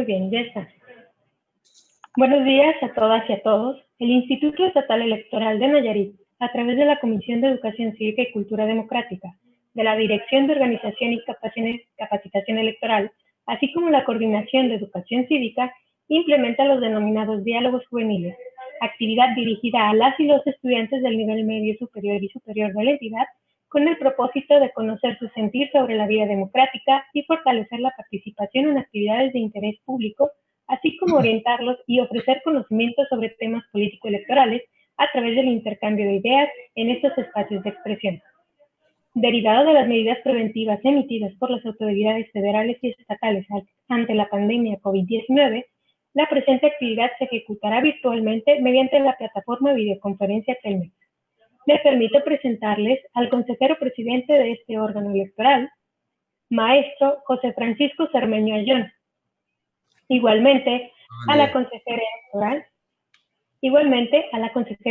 Muy bien, ya está. Buenos días a todas y a todos. El Instituto Estatal Electoral de Nayarit, a través de la Comisión de Educación Cívica y Cultura Democrática, de la Dirección de Organización y Capacitación Electoral, así como la Coordinación de Educación Cívica, implementa los denominados diálogos juveniles, actividad dirigida a las y los estudiantes del nivel medio superior y superior de la entidad, con el propósito de conocer su sentir sobre la vida democrática y fortalecer la participación en actividades de interés público, así como orientarlos y ofrecer conocimientos sobre temas político-electorales a través del intercambio de ideas en estos espacios de expresión. Derivado de las medidas preventivas emitidas por las autoridades federales y estatales ante la pandemia COVID-19, la presente actividad se ejecutará virtualmente mediante la plataforma videoconferencia Telmex. Me permito presentarles al consejero presidente de este órgano electoral, maestro José Francisco Cermeño Ayón. Igualmente a la consejera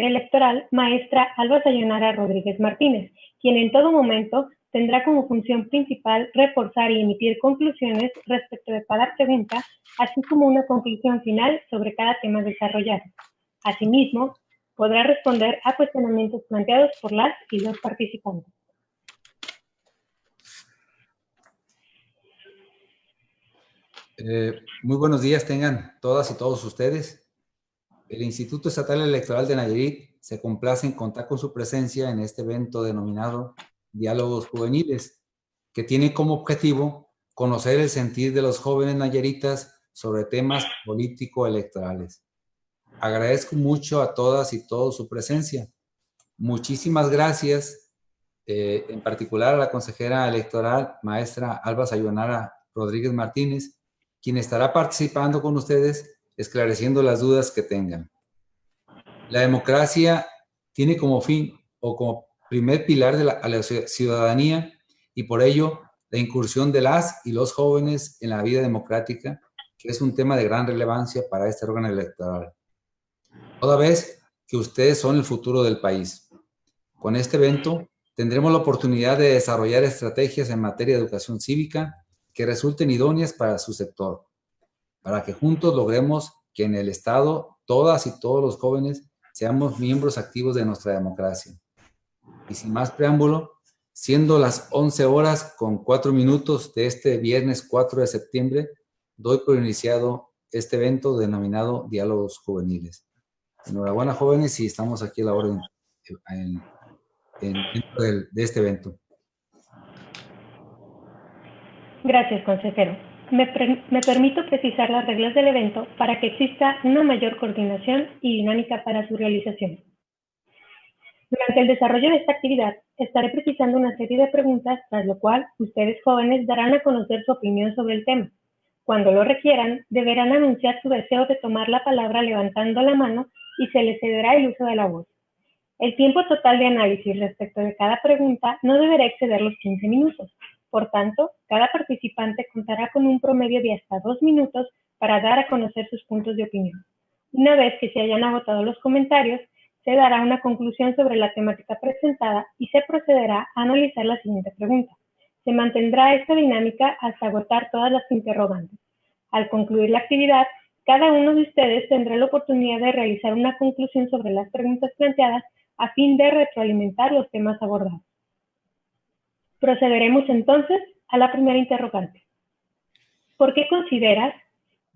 electoral, maestra Alba Sayonara Rodríguez Martínez, quien en todo momento tendrá como función principal reforzar y emitir conclusiones respecto de cada pregunta, así como una conclusión final sobre cada tema desarrollado. Asimismo, podrá responder a cuestionamientos planteados por las y los participantes. Muy buenos días tengan todas y todos ustedes. El Instituto Estatal Electoral de Nayarit se complace en contar con su presencia en este evento denominado Diálogos Juveniles, que tiene como objetivo conocer el sentir de los jóvenes nayaritas sobre temas político-electorales. Agradezco mucho a todas y todos su presencia. Muchísimas gracias, en particular a la consejera electoral, maestra Alba Sayonara Rodríguez Martínez, quien estará participando con ustedes esclareciendo las dudas que tengan. La democracia tiene como fin o como primer pilar de la ciudadanía y por ello la incursión de las y los jóvenes en la vida democrática, que es un tema de gran relevancia para este órgano electoral. Toda vez que ustedes son el futuro del país. Con este evento tendremos la oportunidad de desarrollar estrategias en materia de educación cívica que resulten idóneas para su sector, para que juntos logremos que en el Estado todas y todos los jóvenes seamos miembros activos de nuestra democracia. Y sin más preámbulo, siendo las 11 horas con 4 minutos de este viernes 4 de septiembre, doy por iniciado este evento denominado Diálogos Juveniles. Enhorabuena, jóvenes, y estamos aquí a la orden dentro de este evento. Gracias, consejero. Me permito precisar las reglas del evento para que exista una mayor coordinación y dinámica para su realización. Durante el desarrollo de esta actividad, estaré precisando una serie de preguntas, tras lo cual ustedes jóvenes darán a conocer su opinión sobre el tema. Cuando lo requieran, deberán anunciar su deseo de tomar la palabra levantando la mano y se les cederá el uso de la voz. El tiempo total de análisis respecto de cada pregunta no deberá exceder los 15 minutos. Por tanto, cada participante contará con un promedio de hasta 2 minutos para dar a conocer sus puntos de opinión. Una vez que se hayan agotado los comentarios, se dará una conclusión sobre la temática presentada y se procederá a analizar la siguiente pregunta. Se mantendrá esta dinámica hasta agotar todas las interrogantes. Al concluir la actividad, cada uno de ustedes tendrá la oportunidad de realizar una conclusión sobre las preguntas planteadas a fin de retroalimentar los temas abordados. Procederemos entonces a la primera interrogante. ¿Por qué consideras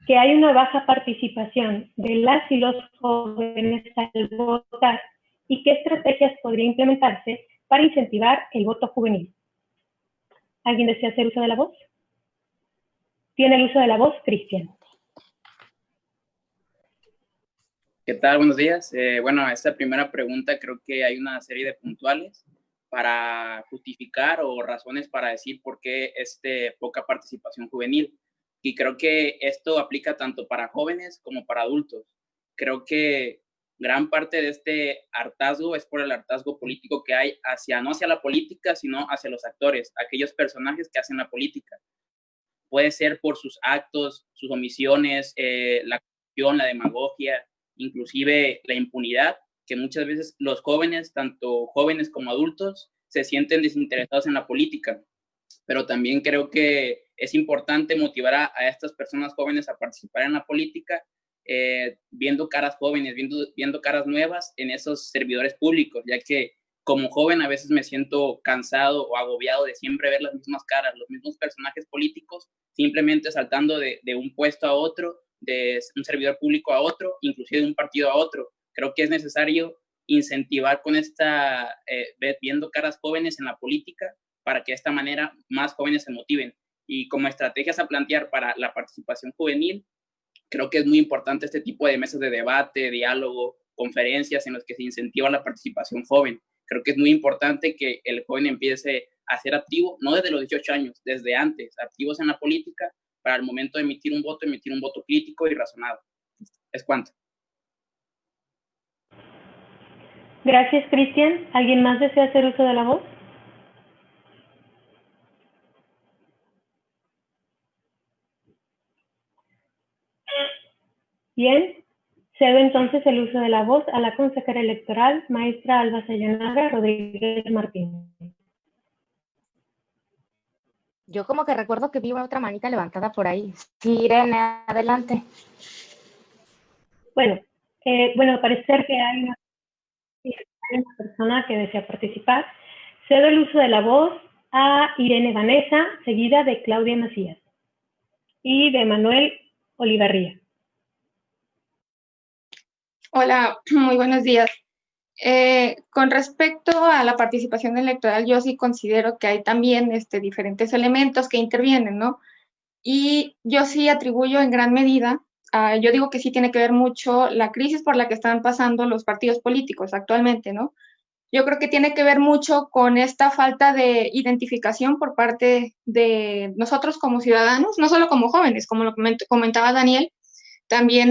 que hay una baja participación de las y los jóvenes al votar y qué estrategias podría implementarse para incentivar el voto juvenil? ¿Alguien desea hacer uso de la voz? Tiene el uso de la voz, Cristian. ¿Qué tal? Buenos días. Bueno, esta primera pregunta creo que hay una serie de puntuales para justificar o razones para decir por qué poca participación juvenil. Y creo que esto aplica tanto para jóvenes como para adultos. Creo que gran parte de este hartazgo es por el hartazgo político que hay no hacia la política, sino hacia los actores, aquellos personajes que hacen la política. Puede ser por sus actos, sus omisiones, la corrupción, la demagogia, inclusive la impunidad, que muchas veces los jóvenes, tanto jóvenes como adultos, se sienten desinteresados en la política. pero también creo que es importante motivar a estas personas jóvenes a participar en la política, viendo caras jóvenes, viendo caras nuevas en esos servidores públicos, ya que como joven a veces me siento cansado o agobiado de siempre ver las mismas caras, los mismos personajes políticos, simplemente saltando de un puesto a otro, de un servidor público a otro, inclusive de un partido a otro. Creo que es necesario incentivar con viendo caras jóvenes en la política, para que de esta manera más jóvenes se motiven. Y como estrategias a plantear para la participación juvenil, creo que es muy importante este tipo de mesas de debate, diálogo, conferencias en las que se incentiva la participación joven. Creo que es muy importante que el joven empiece a ser activo, no desde los 18 años, desde antes, activos en la política, para el momento de emitir un voto crítico y razonado. Es cuanto. Gracias, Cristian. ¿Alguien más desea hacer uso de la voz? Bien, cedo entonces el uso de la voz a la consejera electoral, maestra Alba Sayonara Rodríguez Martínez. Yo como que recuerdo que vi otra manita levantada por ahí. Sí, Irene, adelante. Bueno, parece ser que hay una persona que desea participar. Cedo el uso de la voz a Irene Vanessa, seguida de Claudia Macías y de Manuel Olivarría. Hola, muy buenos días. Con respecto a la participación electoral, yo sí considero que hay también diferentes elementos que intervienen, ¿no? Y yo sí atribuyo en gran medida, yo digo que sí tiene que ver mucho la crisis por la que están pasando los partidos políticos actualmente, ¿no? Yo creo que tiene que ver mucho con esta falta de identificación por parte de nosotros como ciudadanos, no solo como jóvenes, como lo comentaba Daniel, también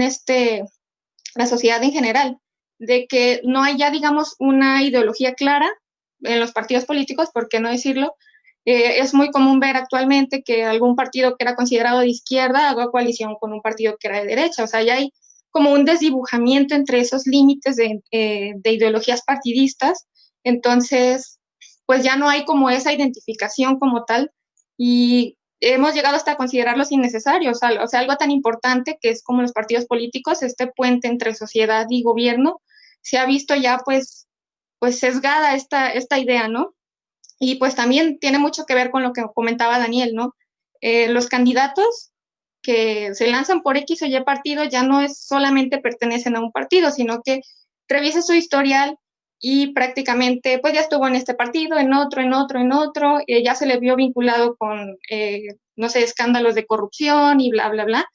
la sociedad en general, de que no hay ya, digamos, una ideología clara en los partidos políticos, por qué no decirlo. Es muy común ver actualmente que algún partido que era considerado de izquierda haga coalición con un partido que era de derecha, o sea, ya hay como un desdibujamiento entre esos límites de ideologías partidistas, entonces, pues ya no hay como esa identificación como tal, y hemos llegado hasta a considerarlos innecesarios, o sea, algo tan importante que es como los partidos políticos, este puente entre sociedad y gobierno, se ha visto ya pues sesgada esta idea, ¿no? Y pues también tiene mucho que ver con lo que comentaba Daniel, ¿no? Los candidatos que se lanzan por X o Y partido ya no es solamente pertenecen a un partido, sino que revisa su historial y prácticamente pues ya estuvo en este partido, en otro, ya se le vio vinculado con, no sé, escándalos de corrupción y bla, bla, bla.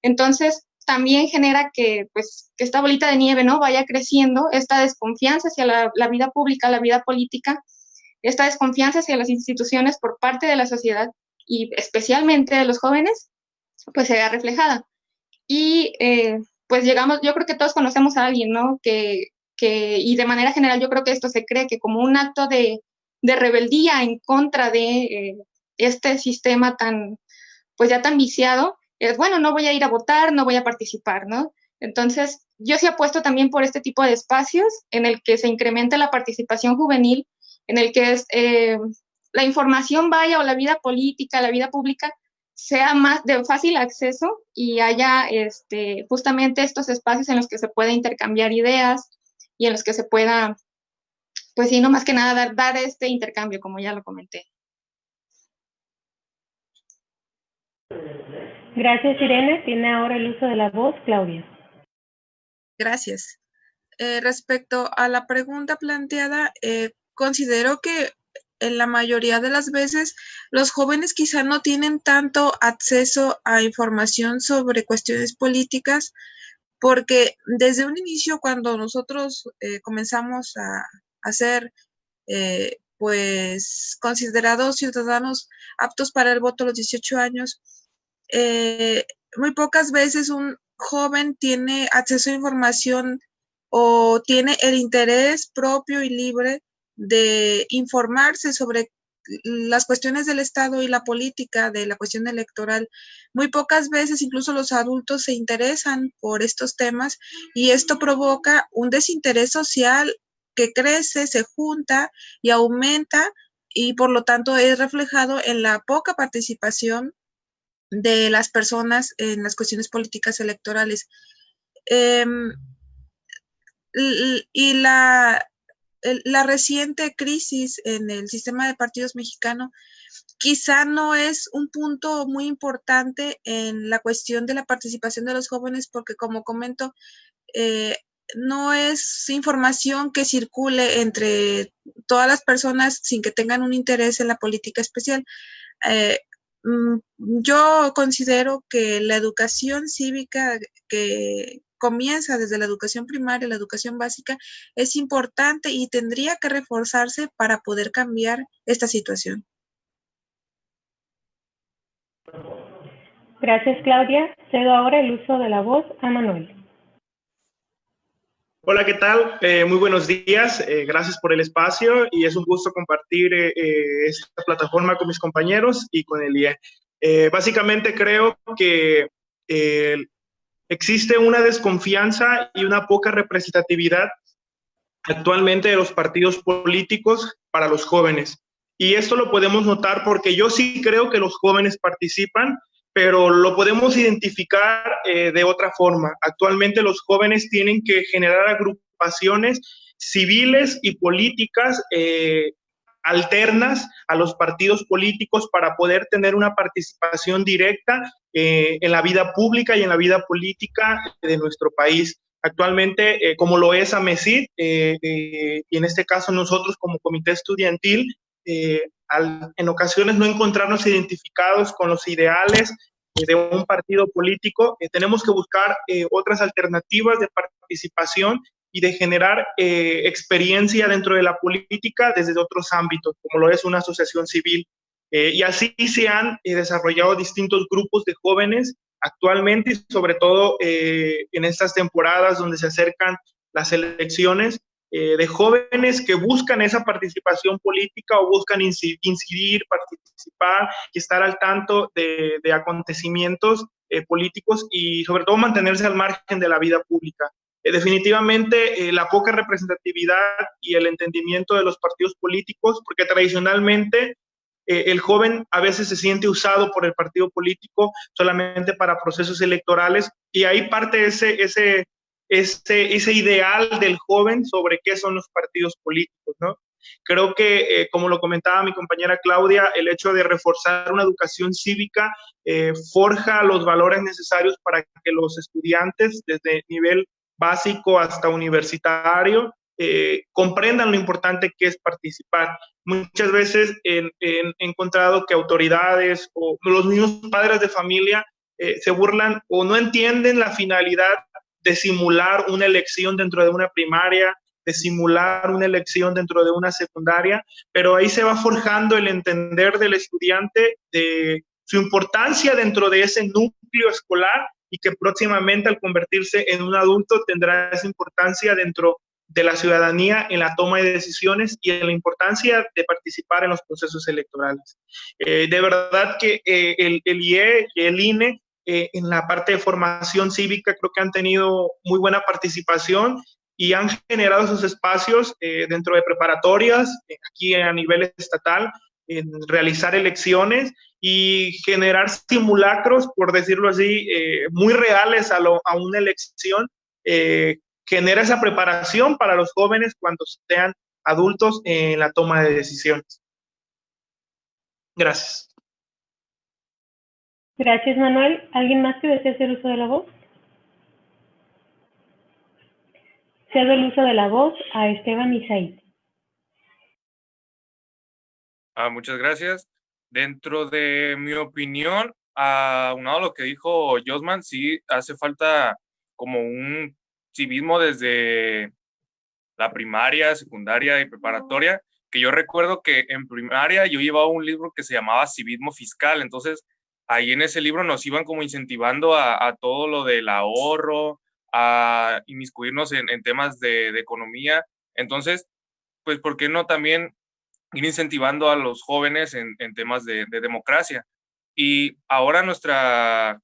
Entonces, también genera que, pues, que esta bolita de nieve, ¿no?, vaya creciendo, esta desconfianza hacia la vida pública, la vida política, esta desconfianza hacia las instituciones por parte de la sociedad y especialmente de los jóvenes, pues se vea reflejada. Y pues llegamos, yo creo que todos conocemos a alguien, ¿no?, y de manera general yo creo que esto se cree que como un acto de rebeldía en contra de este sistema tan, pues ya tan viciado, es bueno, no voy a ir a votar, no voy a participar, ¿no? Entonces, yo sí apuesto también por este tipo de espacios en el que se incremente la participación juvenil, en el que la información vaya, o la vida política, la vida pública, sea más de fácil acceso y haya justamente estos espacios en los que se pueda intercambiar ideas y en los que se pueda, pues sí, no más que nada dar este intercambio, como ya lo comenté. Gracias, Irene. Tiene ahora el uso de la voz, Claudia. Gracias. Respecto a la pregunta planteada, considero que en la mayoría de las veces los jóvenes quizá no tienen tanto acceso a información sobre cuestiones políticas, porque desde un inicio, cuando nosotros comenzamos a ser pues considerados ciudadanos aptos para el voto a los 18 años, muy pocas veces un joven tiene acceso a información o tiene el interés propio y libre de informarse sobre las cuestiones del Estado y la política, de la cuestión electoral. Muy pocas veces incluso los adultos se interesan por estos temas y esto provoca un desinterés social que crece, se junta y aumenta y por lo tanto es reflejado en la poca participación de las personas en las cuestiones políticas electorales. Y la reciente crisis en el sistema de partidos mexicano quizá no es un punto muy importante en la cuestión de la participación de los jóvenes, porque como comento, no es información que circule entre todas las personas sin que tengan un interés en la política especial. Yo considero que la educación cívica que comienza desde la educación primaria, la educación básica, es importante y tendría que reforzarse para poder cambiar esta situación. Gracias, Claudia. Cedo ahora el uso de la voz a Manuel. Hola, ¿qué tal? Muy buenos días. Gracias por el espacio y es un gusto compartir esta plataforma con mis compañeros y con el IE. Básicamente creo que existe una desconfianza y una poca representatividad actualmente de los partidos políticos para los jóvenes. Y esto lo podemos notar porque yo sí creo que los jóvenes participan, pero lo podemos identificar de otra forma. Actualmente los jóvenes tienen que generar agrupaciones civiles y políticas alternas a los partidos políticos para poder tener una participación directa en la vida pública y en la vida política de nuestro país. Actualmente, como lo es AMECID, y en este caso nosotros como comité estudiantil, en ocasiones no encontrarnos identificados con los ideales de un partido político, tenemos que buscar otras alternativas de participación y de generar experiencia dentro de la política desde otros ámbitos, como lo es una asociación civil. Y así se han desarrollado distintos grupos de jóvenes actualmente, y sobre todo en estas temporadas donde se acercan las elecciones, de jóvenes que buscan esa participación política o buscan incidir, participar y estar al tanto de acontecimientos políticos y sobre todo mantenerse al margen de la vida pública. Definitivamente la poca representatividad y el entendimiento de los partidos políticos, porque tradicionalmente el joven a veces se siente usado por el partido político solamente para procesos electorales y ahí parte ese ideal del joven sobre qué son los partidos políticos, ¿no? Creo que, como lo comentaba mi compañera Claudia, el hecho de reforzar una educación cívica forja los valores necesarios para que los estudiantes, desde nivel básico hasta universitario, comprendan lo importante que es participar. Muchas veces he encontrado que autoridades o los mismos padres de familia se burlan o no entienden la finalidad de simular una elección dentro de una primaria, de simular una elección dentro de una secundaria, pero ahí se va forjando el entender del estudiante de su importancia dentro de ese núcleo escolar y que próximamente al convertirse en un adulto tendrá esa importancia dentro de la ciudadanía en la toma de decisiones y en la importancia de participar en los procesos electorales. De verdad que el IE y el INE en la parte de formación cívica creo que han tenido muy buena participación y han generado esos espacios dentro de preparatorias, aquí a nivel estatal, en realizar elecciones y generar simulacros, por decirlo así, muy reales a una elección, genera esa preparación para los jóvenes cuando sean adultos en la toma de decisiones. Gracias. Gracias, Manuel. ¿Alguien más que desee hacer uso de la voz? Cedo el uso de la voz a Esteban Isaid. Muchas gracias. Dentro de mi opinión, aunado a lo que dijo Josman, sí hace falta como un civismo desde la primaria, secundaria y preparatoria, que yo recuerdo que en primaria yo llevaba un libro que se llamaba Civismo Fiscal, entonces ahí en ese libro nos iban como incentivando a todo lo del ahorro, a inmiscuirnos en temas de economía, entonces, pues, ¿por qué no también ir incentivando a los jóvenes en temas de democracia? Y ahora nuestra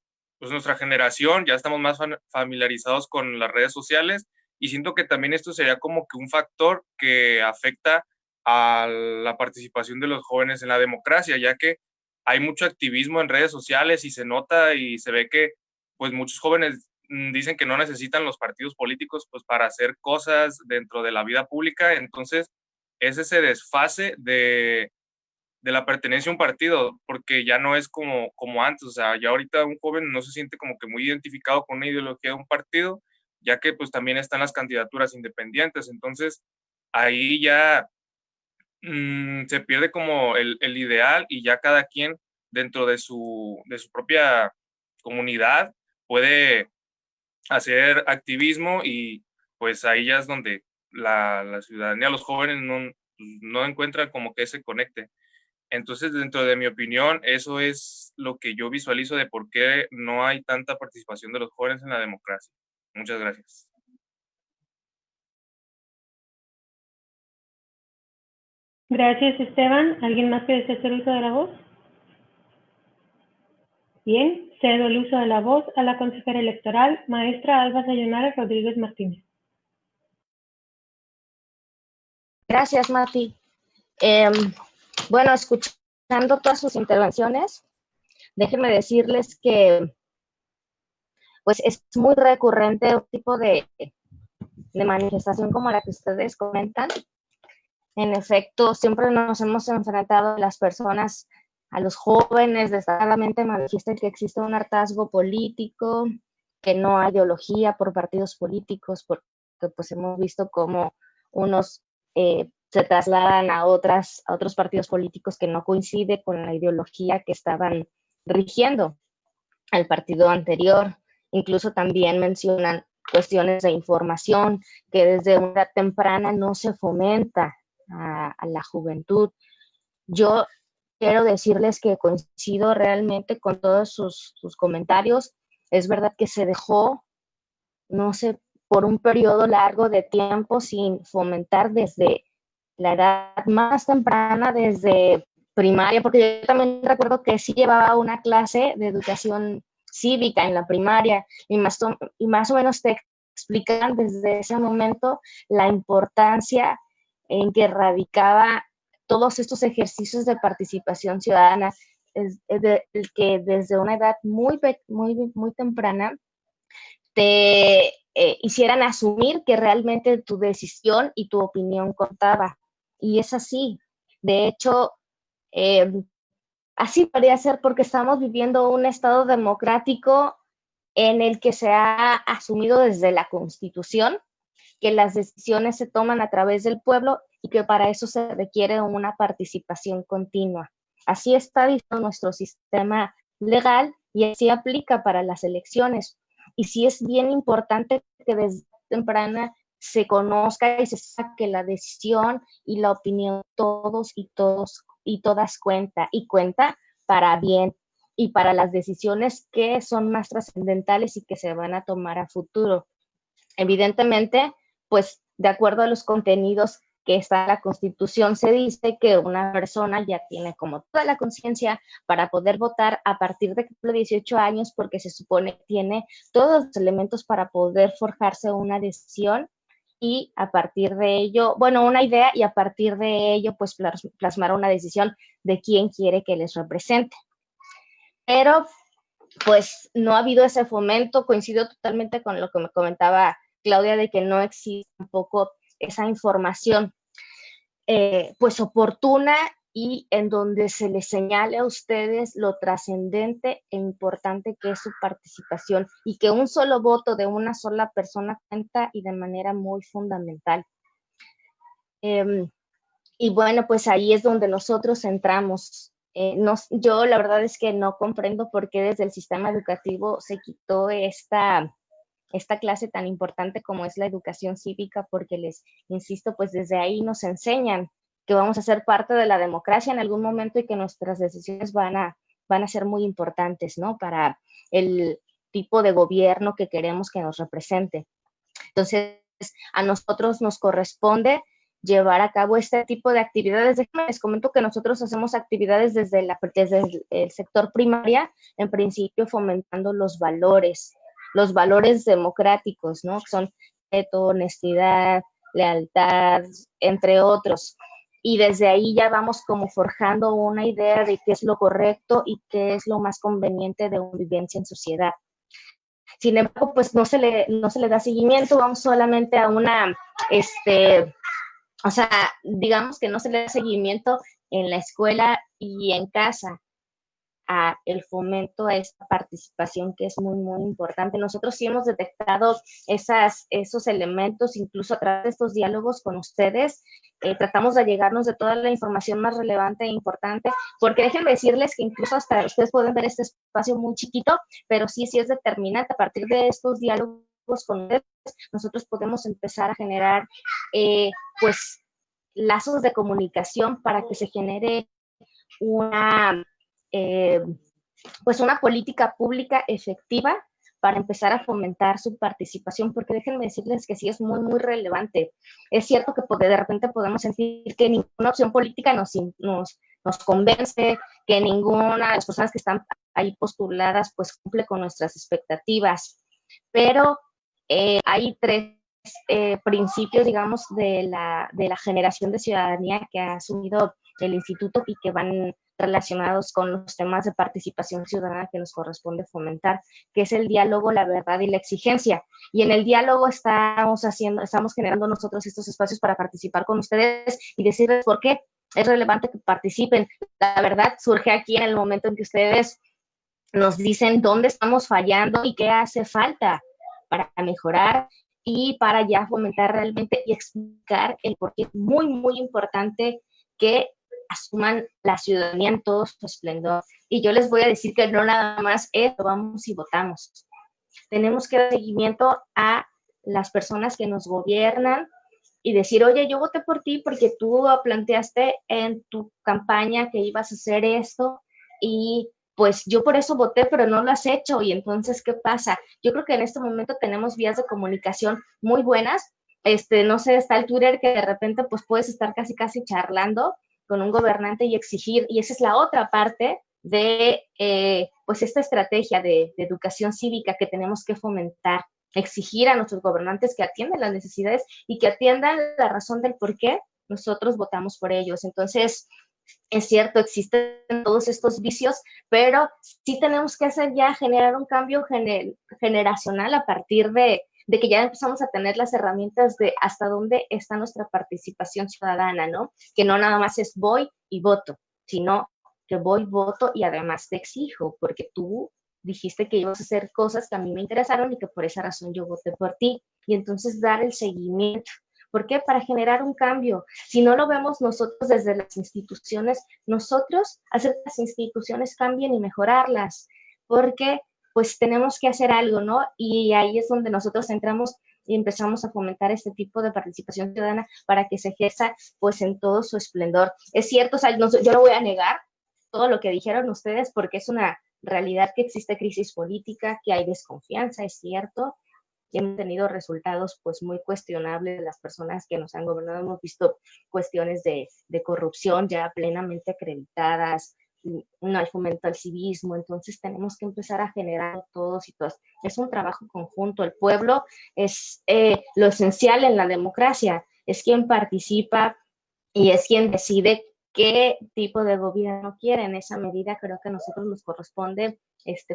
generación ya estamos más familiarizados con las redes sociales y siento que también esto sería como que un factor que afecta a la participación de los jóvenes en la democracia, ya que hay mucho activismo en redes sociales y se nota y se ve que pues muchos jóvenes dicen que no necesitan los partidos políticos pues para hacer cosas dentro de la vida pública. Entonces es ese desfase de la pertenencia a un partido, porque ya no es como antes. O sea, ya ahorita un joven no se siente como que muy identificado con una ideología de un partido, ya que pues también están las candidaturas independientes. Entonces ahí ya se pierde como el ideal, y ya cada quien dentro de su propia comunidad puede hacer activismo, y pues ahí ya es donde la ciudadanía, los jóvenes no encuentran como que se conecte. Entonces, dentro de mi opinión, eso es lo que yo visualizo de por qué no hay tanta participación de los jóvenes en la democracia. Muchas gracias. Gracias, Esteban. ¿Alguien más que desee hacer uso de la voz? Bien, cedo el uso de la voz a la consejera electoral, maestra Alba Sayonara Rodríguez Martínez. Gracias, Mati. Bueno, escuchando todas sus intervenciones, déjenme decirles que pues es muy recurrente un tipo de manifestación como la que ustedes comentan. En efecto, siempre nos hemos enfrentado a las personas, a los jóvenes, desgraciadamente manifiestan que existe un hartazgo político, que no hay ideología por partidos políticos, porque pues hemos visto cómo unos se trasladan a otros partidos políticos que no coinciden con la ideología que estaban rigiendo al partido anterior. Incluso también mencionan cuestiones de información, que desde una edad temprana no se fomenta a la juventud. Yo quiero decirles que coincido realmente con todos sus comentarios. Es verdad que se dejó, no sé, por un periodo largo de tiempo sin fomentar desde la edad más temprana, desde primaria, porque yo también recuerdo que sí llevaba una clase de educación cívica en la primaria y más o menos te explican desde ese momento la importancia en que radicaba todos estos ejercicios de participación ciudadana, que desde una edad muy temprana te hicieran asumir que realmente tu decisión y tu opinión contaba. Y es así. De hecho, así podría ser porque estamos viviendo un estado democrático en el que se ha asumido desde la Constitución que las decisiones se toman a través del pueblo y que para eso se requiere una participación continua. Así está diseñado nuestro sistema legal y así aplica para las elecciones. Y sí es bien importante que desde temprana se conozca y se saque la decisión y la opinión todos y todas cuenta, y cuenta para bien y para las decisiones que son más trascendentales y que se van a tomar a futuro. Evidentemente, pues de acuerdo a los contenidos que está en la Constitución, se dice que una persona ya tiene como toda la conciencia para poder votar a partir de que cumple 18 años, porque se supone que tiene todos los elementos para poder forjarse una decisión y a partir de ello, bueno, una idea, y a partir de ello, pues plasmar una decisión de quién quiere que les represente. Pero, pues, no ha habido ese fomento. Coincido totalmente con lo que me comentaba Claudia, de que no existe tampoco esa información pues oportuna y en donde se les señale a ustedes lo trascendente e importante que es su participación, y que un solo voto de una sola persona cuenta y de manera muy fundamental. Y bueno, pues ahí es donde nosotros entramos. Yo la verdad es que no comprendo por qué desde el sistema educativo se quitó esta clase tan importante como es la educación cívica, porque les insisto, pues desde ahí nos enseñan que vamos a ser parte de la democracia en algún momento y que nuestras decisiones van a ser muy importantes, ¿no? Para el tipo de gobierno que queremos que nos represente. Entonces, a nosotros nos corresponde llevar a cabo este tipo de actividades. Déjenme les comento que nosotros hacemos actividades desde el sector primaria, en principio fomentando los valores democráticos, ¿no? Que son respeto, honestidad, lealtad, entre otros. y desde ahí ya vamos como forjando una idea de qué es lo correcto y qué es lo más conveniente de una vivencia en sociedad. Sin embargo, pues no se le da seguimiento, vamos solamente a una, o sea, digamos que no se le da seguimiento en la escuela y en casa a el fomento a esta participación que es muy, muy importante. Nosotros sí hemos detectado esos elementos, incluso a través de estos diálogos con ustedes, tratamos de llegarnos de toda la información más relevante e importante, porque déjenme decirles que incluso hasta ustedes pueden ver este espacio muy chiquito, pero sí es determinante. A partir de estos diálogos con ustedes, nosotros podemos empezar a generar, pues, lazos de comunicación para que se genere pues una política pública efectiva para empezar a fomentar su participación, porque déjenme decirles que sí es muy, muy relevante. Es cierto que de repente podemos sentir que ninguna opción política nos convence, que ninguna de las personas que están ahí postuladas pues cumple con nuestras expectativas, pero hay tres principios, digamos, de la generación de ciudadanía que ha asumido el instituto y que van relacionados con los temas de participación ciudadana que nos corresponde fomentar, que es el diálogo, la verdad y la exigencia. Y en el diálogo estamos generando nosotros estos espacios para participar con ustedes y decirles por qué es relevante que participen. La verdad surge aquí en el momento en que ustedes nos dicen dónde estamos fallando y qué hace falta para mejorar y para ya fomentar realmente y explicar el por qué es muy, muy importante que asuman la ciudadanía en todo su esplendor. Y yo les voy a decir que no nada más es vamos y votamos. Tenemos que dar seguimiento a las personas que nos gobiernan y decir, oye, yo voté por ti porque tú planteaste en tu campaña que ibas a hacer esto y pues yo por eso voté, pero no lo has hecho. Y entonces, ¿qué pasa? Yo creo que en este momento tenemos vías de comunicación muy buenas. No sé, está el Twitter que de repente pues puedes estar casi charlando con un gobernante y exigir, y esa es la otra parte de pues esta estrategia de educación cívica que tenemos que fomentar, exigir a nuestros gobernantes que atiendan las necesidades y que atiendan la razón del por qué nosotros votamos por ellos. Entonces, es cierto, existen todos estos vicios, pero sí tenemos que generar un cambio generacional a partir de que ya empezamos a tener las herramientas de hasta dónde está nuestra participación ciudadana, ¿no? Que no nada más es voy y voto, sino que voy, voto y además te exijo, porque tú dijiste que ibas a hacer cosas que a mí me interesaron y que por esa razón yo voté por ti. Y entonces dar el seguimiento. ¿Por qué? Para generar un cambio. Si no lo vemos nosotros desde las instituciones, nosotros hacer que las instituciones cambien y mejorarlas, porque pues tenemos que hacer algo, ¿no? Y ahí es donde nosotros entramos y empezamos a fomentar este tipo de participación ciudadana para que se ejerza pues en todo su esplendor. Es cierto, o sea, yo no voy a negar todo lo que dijeron ustedes porque es una realidad que existe crisis política, que hay desconfianza, es cierto. Hemos tenido resultados pues muy cuestionables de las personas que nos han gobernado. Hemos visto cuestiones de corrupción ya plenamente acreditadas, no hay fomento al civismo, entonces tenemos que empezar a generar todos y todas. Es un trabajo conjunto. El pueblo es lo esencial en la democracia, es quien participa y es quien decide qué tipo de gobierno quiere. En esa medida creo que a nosotros nos corresponde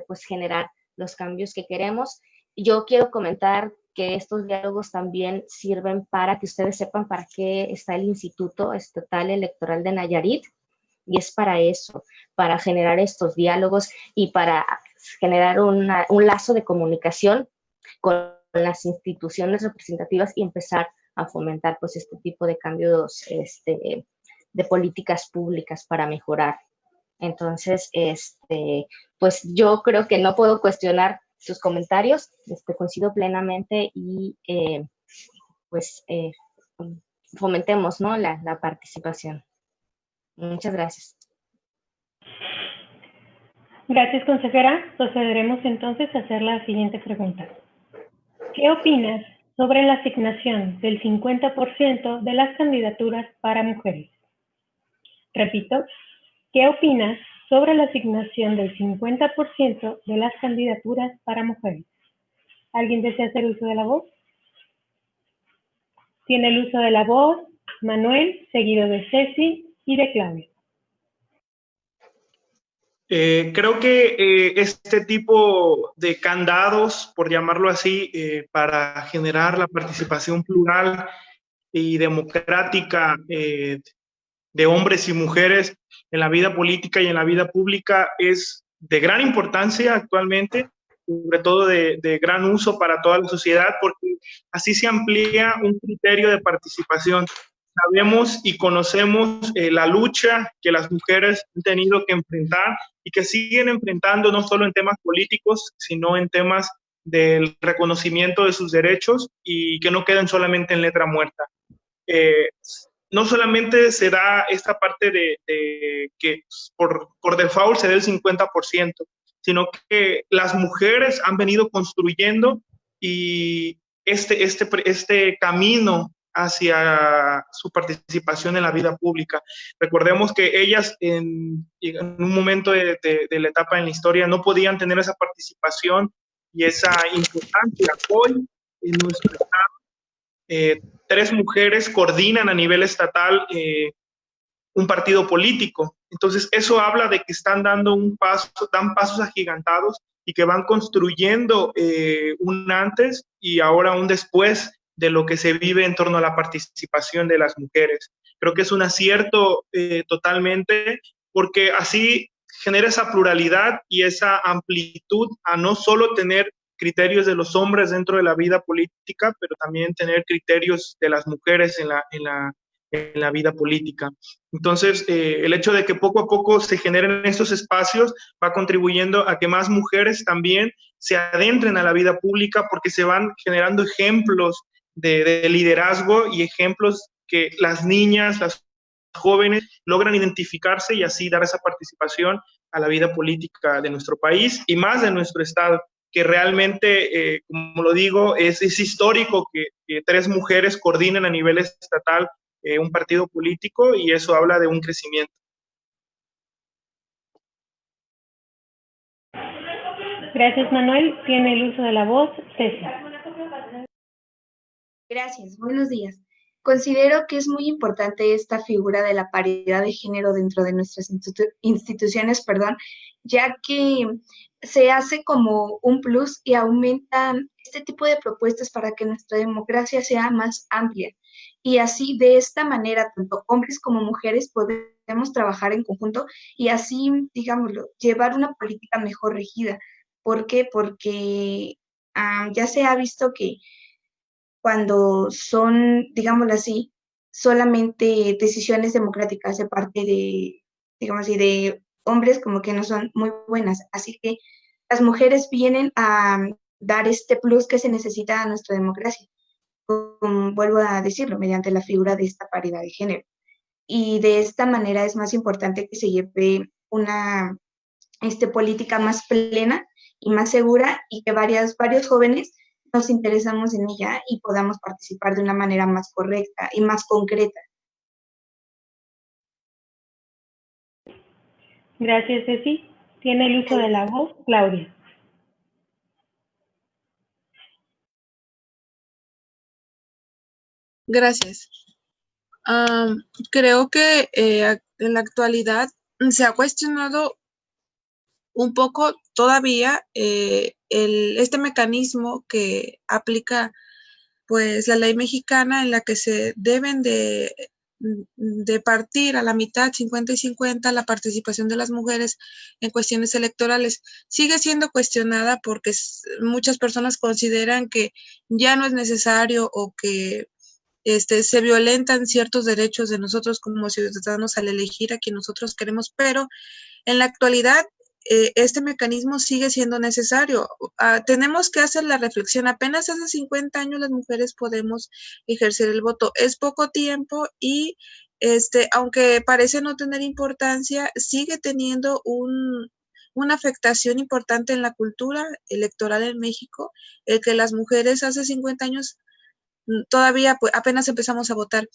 pues generar los cambios que queremos. Yo quiero comentar que estos diálogos también sirven para que ustedes sepan para qué está el Instituto Estatal Electoral de Nayarit, y es para eso, para generar estos diálogos y para generar un lazo de comunicación con las instituciones representativas y empezar a fomentar pues este tipo de cambios de políticas públicas para mejorar. Entonces, pues yo creo que no puedo cuestionar sus comentarios, coincido plenamente y pues fomentemos, ¿no? la participación. Muchas gracias. Gracias, consejera. Procederemos entonces a hacer la siguiente pregunta. ¿Qué opinas sobre la asignación del 50% de las candidaturas para mujeres? Repito, ¿qué opinas sobre la asignación del 50% de las candidaturas para mujeres? ¿Alguien desea hacer uso de la voz? Tiene el uso de la voz Manuel, seguido de Ceci y de Claudia. Creo que este tipo de candados, por llamarlo así, para generar la participación plural y democrática de hombres y mujeres en la vida política y en la vida pública es de gran importancia actualmente, sobre todo de gran uso para toda la sociedad, porque así se amplía un criterio de participación. Sabemos y conocemos la lucha que las mujeres han tenido que enfrentar y que siguen enfrentando no solo en temas políticos, sino en temas del reconocimiento de sus derechos y que no queden solamente en letra muerta. No solamente se da esta parte de que por default se dé el 50%, sino que las mujeres han venido construyendo y este camino hacia su participación en la vida pública. Recordemos que ellas en un momento de la etapa en la historia no podían tener esa participación y esa importancia. Hoy en nuestro estado 3 mujeres coordinan a nivel estatal un partido político. Entonces, eso habla de que están dando dan pasos agigantados y que van construyendo un antes y ahora un después de lo que se vive en torno a la participación de las mujeres. Creo que es un acierto totalmente, porque así genera esa pluralidad y esa amplitud a no solo tener criterios de los hombres dentro de la vida política, pero también tener criterios de las mujeres en la vida política. Entonces, el hecho de que poco a poco se generen estos espacios va contribuyendo a que más mujeres también se adentren a la vida pública, porque se van generando ejemplos de liderazgo y ejemplos que las niñas, las jóvenes logran identificarse y así dar esa participación a la vida política de nuestro país y más de nuestro estado, que realmente, como lo digo, es histórico que 3 mujeres coordinen a nivel estatal un partido político y eso habla de un crecimiento. Gracias, Manuel. Tiene el uso de la voz César. Gracias, buenos días. Considero que es muy importante esta figura de la paridad de género dentro de nuestras instituciones, ya que se hace como un plus y aumenta este tipo de propuestas para que nuestra democracia sea más amplia. Y así, de esta manera, tanto hombres como mujeres podemos trabajar en conjunto y así, digámoslo, llevar una política mejor regida. ¿Por qué? Porque ya se ha visto que cuando son, digámoslo así, solamente decisiones democráticas de parte de, digamos así, de hombres, como que no son muy buenas. Así que las mujeres vienen a dar este plus que se necesita a nuestra democracia, como vuelvo a decirlo, mediante la figura de esta paridad de género. Y de esta manera es más importante que se lleve una política más plena y más segura y que varios jóvenes nos interesamos en ella y podamos participar de una manera más correcta y más concreta. Gracias, Ceci. Tiene el uso de la voz Claudia. Gracias. Creo que en la actualidad se ha cuestionado un poco todavía este mecanismo que aplica pues la ley mexicana, en la que se deben de partir a la mitad, 50 y 50, la participación de las mujeres en cuestiones electorales. Sigue siendo cuestionada porque muchas personas consideran que ya no es necesario o que se violentan ciertos derechos de nosotros como ciudadanos al elegir a quien nosotros queremos, pero en la actualidad este mecanismo sigue siendo necesario. Tenemos que hacer la reflexión, apenas hace 50 años las mujeres podemos ejercer el voto. Es poco tiempo y aunque parece no tener importancia, sigue teniendo una afectación importante en la cultura electoral en México, el que las mujeres hace 50 años todavía pues, apenas empezamos a votar.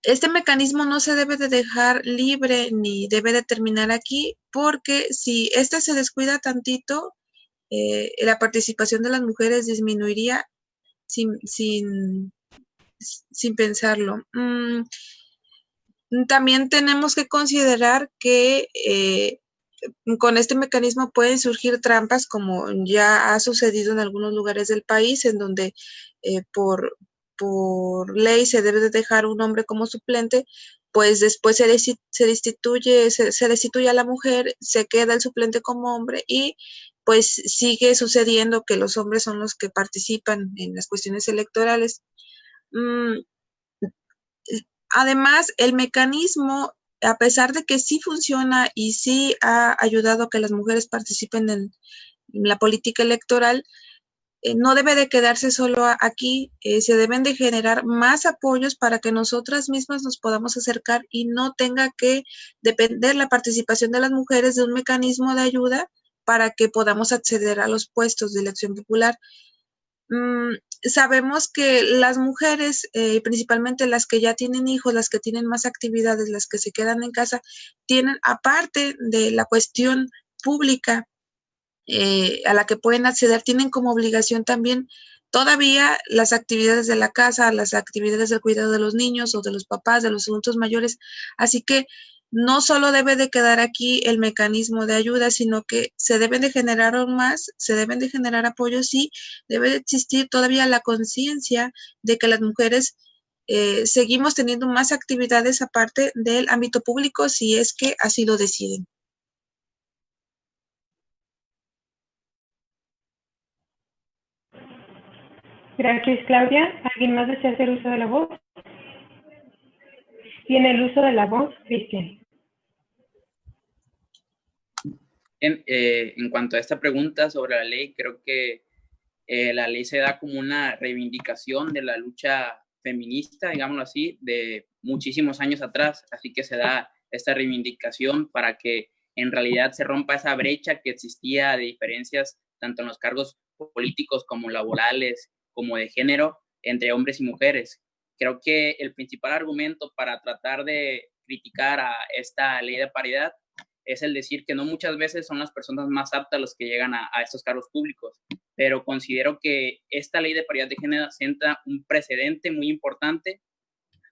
Este mecanismo no se debe de dejar libre ni debe de terminar aquí, porque si se descuida tantito, la participación de las mujeres disminuiría sin sin pensarlo. También tenemos que considerar que con este mecanismo pueden surgir trampas, como ya ha sucedido en algunos lugares del país, en donde por ley se debe de dejar un hombre como suplente, pues después se destituye a la mujer, se queda el suplente como hombre y pues sigue sucediendo que los hombres son los que participan en las cuestiones electorales. Además, el mecanismo, a pesar de que sí funciona y sí ha ayudado a que las mujeres participen en la política electoral, no debe de quedarse solo aquí, se deben de generar más apoyos para que nosotras mismas nos podamos acercar y no tenga que depender la participación de las mujeres de un mecanismo de ayuda para que podamos acceder a los puestos de elección popular. Sabemos que las mujeres, principalmente las que ya tienen hijos, las que tienen más actividades, las que se quedan en casa, tienen, aparte de la cuestión pública a la que pueden acceder, tienen como obligación también todavía las actividades de la casa, las actividades del cuidado de los niños o de los papás, de los adultos mayores. Así que no solo debe de quedar aquí el mecanismo de ayuda, sino que se deben de generar aún más, se deben de generar apoyos y debe de existir todavía la conciencia de que las mujeres seguimos teniendo más actividades aparte del ámbito público si es que así lo deciden. Gracias, Claudia. ¿Alguien más desea hacer uso de la voz? Tiene el uso de la voz, Cristian. En cuanto a esta pregunta sobre la ley, creo que la ley se da como una reivindicación de la lucha feminista, digámoslo así, de muchísimos años atrás. Así que se da esta reivindicación para que en realidad se rompa esa brecha que existía de diferencias tanto en los cargos políticos como laborales, como de género, entre hombres y mujeres. Creo que el principal argumento para tratar de criticar a esta ley de paridad es el decir que no muchas veces son las personas más aptas los que llegan a estos cargos públicos, pero considero que esta ley de paridad de género sienta un precedente muy importante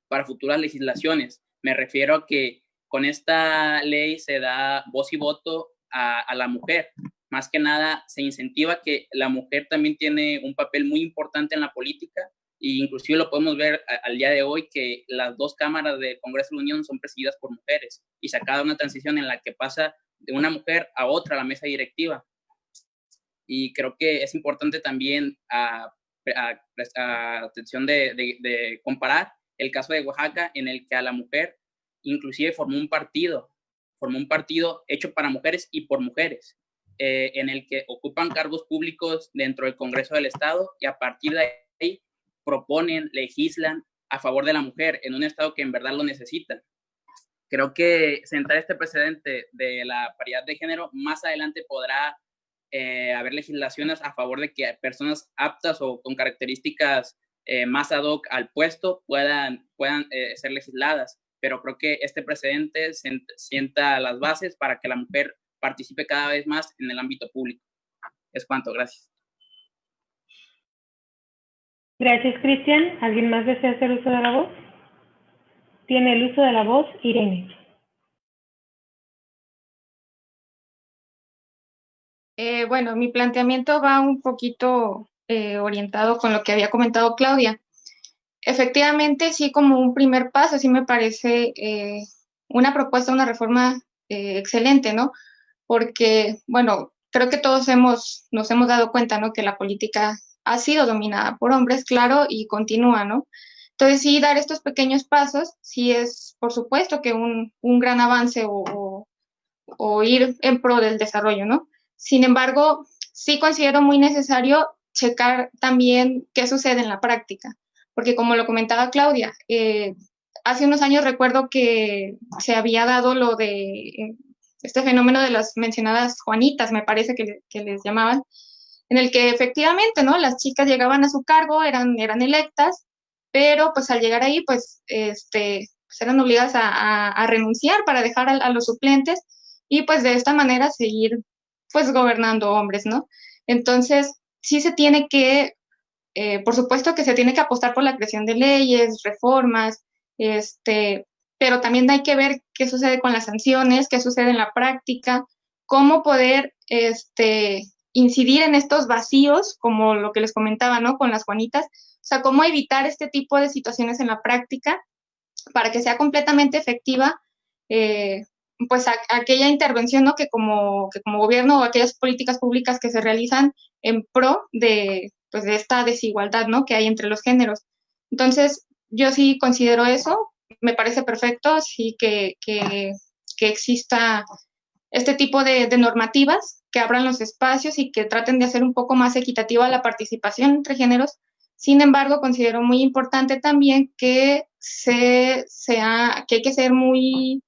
para futuras legislaciones. Me refiero a que con esta ley se da voz y voto a la mujer. Más que nada se incentiva que la mujer también tiene un papel muy importante en la política, e inclusive lo podemos ver al día de hoy que las dos cámaras del Congreso de la Unión son presididas por mujeres y se acaba una transición en la que pasa de una mujer a otra a la mesa directiva. Y creo que es importante también a atención de comparar el caso de Oaxaca, en el que a la mujer inclusive formó un partido hecho para mujeres y por mujeres, en el que ocupan cargos públicos dentro del Congreso del Estado y a partir de ahí proponen, legislan a favor de la mujer en un Estado que en verdad lo necesita. Creo que sentar este precedente de la paridad de género, más adelante podrá haber legislaciones a favor de que personas aptas o con características más ad hoc al puesto puedan ser legisladas. Pero creo que este precedente sienta las bases para que la mujer participe cada vez más en el ámbito público. Es cuanto, gracias. Gracias, Cristian. ¿Alguien más desea hacer uso de la voz? Tiene el uso de la voz, Irene. Bueno, mi planteamiento va un poquito orientado con lo que había comentado Claudia. Efectivamente, sí, como un primer paso, sí me parece una propuesta, una reforma excelente, ¿no? Porque, bueno, creo que todos nos hemos dado cuenta, ¿no? Que la política ha sido dominada por hombres, claro, y continúa, ¿no? Entonces, sí, dar estos pequeños pasos, sí es, por supuesto, que un gran avance o ir en pro del desarrollo, ¿no? Sin embargo, sí considero muy necesario checar también qué sucede en la práctica, porque como lo comentaba Claudia, hace unos años recuerdo que se había dado lo de este fenómeno de las mencionadas Juanitas, me parece que les llamaban, en el que efectivamente, ¿no? Las chicas llegaban a su cargo, eran electas, pero pues al llegar ahí, pues eran obligadas a renunciar para dejar a los suplentes y pues de esta manera seguir pues gobernando hombres, ¿no? Entonces, sí se tiene que por supuesto que se tiene que apostar por la creación de leyes, reformas, pero también hay que ver qué sucede con las sanciones, qué sucede en la práctica, cómo poder incidir en estos vacíos, como lo que les comentaba, ¿no? Con las Juanitas, o sea, cómo evitar este tipo de situaciones en la práctica para que sea completamente efectiva, pues aquella intervención, ¿no? Que como gobierno o aquellas políticas públicas que se realizan en pro pues de esta desigualdad, ¿no? Que hay entre los géneros. Entonces, yo sí considero eso, me parece perfecto, sí que exista este tipo de normativas que abran los espacios y que traten de hacer un poco más equitativa la participación entre géneros. Sin embargo, considero muy importante también que que hay que ser muy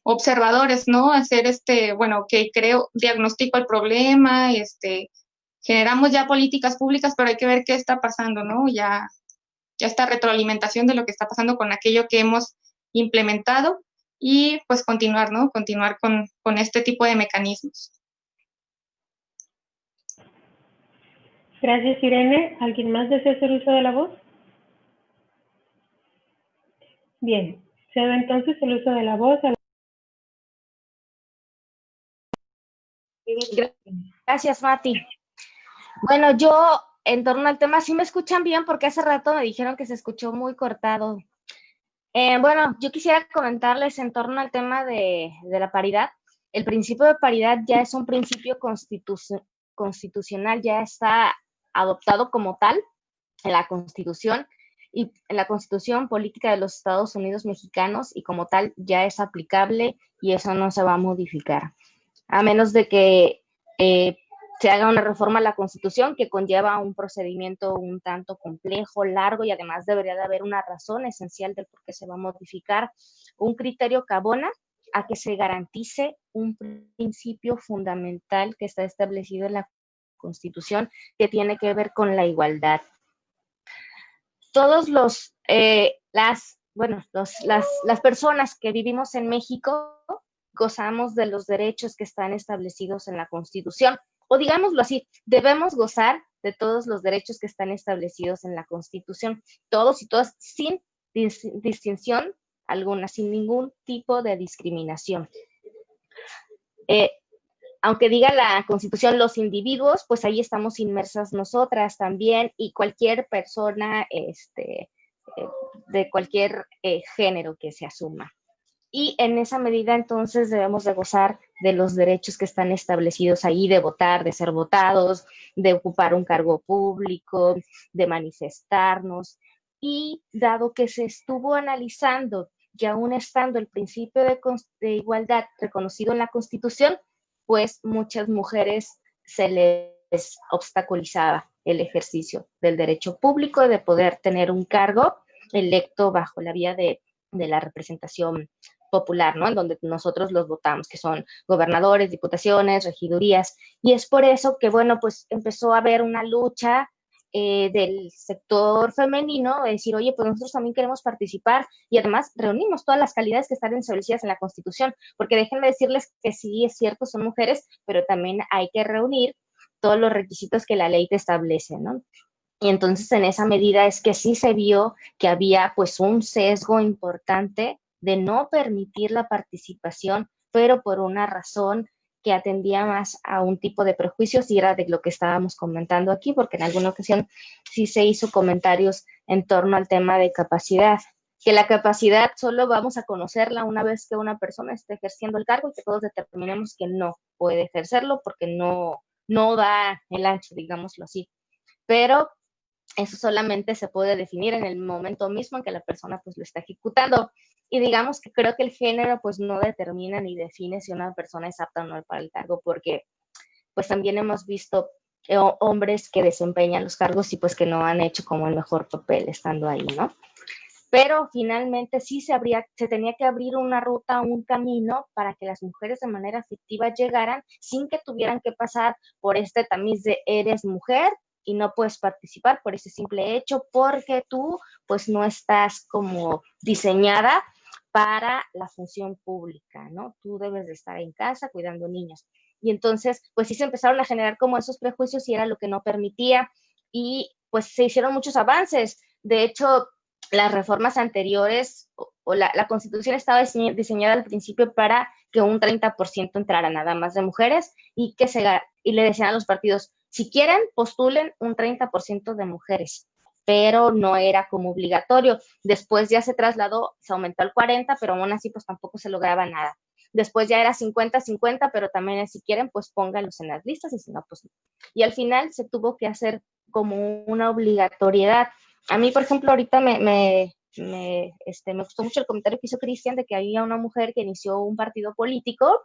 observadores, ¿no? Hacer que creo, diagnostico el problema, generamos ya políticas públicas, pero hay que ver qué está pasando, ¿no? Ya esta retroalimentación de lo que está pasando con aquello que hemos implementado y pues continuar, ¿no? Continuar con este tipo de mecanismos. Gracias, Irene. ¿Alguien más desea hacer uso de la voz? Bien, cedo entonces el uso de la voz a Gracias, Mati. Bueno, yo en torno al tema, ¿sí me escuchan bien? Porque hace rato me dijeron que se escuchó muy cortado. Bueno, yo quisiera comentarles en torno al tema de la paridad. El principio de paridad ya es un principio constitucional, ya está adoptado como tal en la Constitución y en la Constitución Política de los Estados Unidos Mexicanos, y como tal ya es aplicable y eso no se va a modificar, a menos de que se haga una reforma a la Constitución que conlleva un procedimiento un tanto complejo, largo, y además debería de haber una razón esencial del por qué se va a modificar, un criterio que abona a que se garantice un principio fundamental que está establecido en la Constitución, que tiene que ver con la igualdad. Todos las personas que vivimos en México gozamos de los derechos que están establecidos en la Constitución, o digámoslo así, debemos gozar de todos los derechos que están establecidos en la Constitución, todos y todas, sin distinción alguna, sin ningún tipo de discriminación. Aunque diga la Constitución los individuos, pues ahí estamos inmersas nosotras también, y cualquier persona de cualquier género que se asuma. Y en esa medida entonces debemos de gozar de los derechos que están establecidos ahí, de votar, de ser votados, de ocupar un cargo público, de manifestarnos. Y dado que se estuvo analizando que aún estando el principio de igualdad reconocido en la Constitución, pues muchas mujeres se les obstaculizaba el ejercicio del derecho público de poder tener un cargo electo bajo la vía de la representación popular, ¿no? En donde nosotros los votamos, que son gobernadores, diputaciones, regidurías, y es por eso que, bueno, pues empezó a haber una lucha del sector femenino, de decir, oye, pues nosotros también queremos participar, y además reunimos todas las calidades que están establecidas en la Constitución, porque déjenme decirles que sí, es cierto, son mujeres, pero también hay que reunir todos los requisitos que la ley te establece, ¿no? Y entonces en esa medida es que sí se vio que había pues un sesgo importante de no permitir la participación, pero por una razón que atendía más a un tipo de prejuicios, y era de lo que estábamos comentando aquí, porque en alguna ocasión sí se hizo comentarios en torno al tema de capacidad, que la capacidad solo vamos a conocerla una vez que una persona esté ejerciendo el cargo y que todos determinemos que no puede ejercerlo porque no da el ancho, digámoslo así. Pero eso solamente se puede definir en el momento mismo en que la persona pues lo está ejecutando. Y digamos que creo que el género pues no determina ni define si una persona es apta o no para el cargo, porque pues también hemos visto hombres que desempeñan los cargos y pues que no han hecho como el mejor papel estando ahí, ¿no? Pero finalmente sí se tenía que abrir una ruta, un camino para que las mujeres de manera efectiva llegaran sin que tuvieran que pasar por este tamiz de eres mujer y no puedes participar por ese simple hecho, porque tú pues no estás como diseñada para la función pública, ¿no? Tú debes de estar en casa cuidando niños. Y entonces, pues sí se empezaron a generar como esos prejuicios y era lo que no permitía. Y pues se hicieron muchos avances. De hecho, las reformas anteriores o la Constitución estaba diseñada al principio para que un 30% entrara nada más de mujeres y le decían a los partidos, si quieren, postulen un 30% de mujeres, pero no era como obligatorio. Después ya se trasladó, se aumentó al 40%, pero aún así pues tampoco se lograba nada. Después ya era 50-50, pero también si quieren, pues pónganlos en las listas y si no, pues no. Y al final se tuvo que hacer como una obligatoriedad. A mí, por ejemplo, ahorita me gustó mucho el comentario que hizo Cristian de que había una mujer que inició un partido político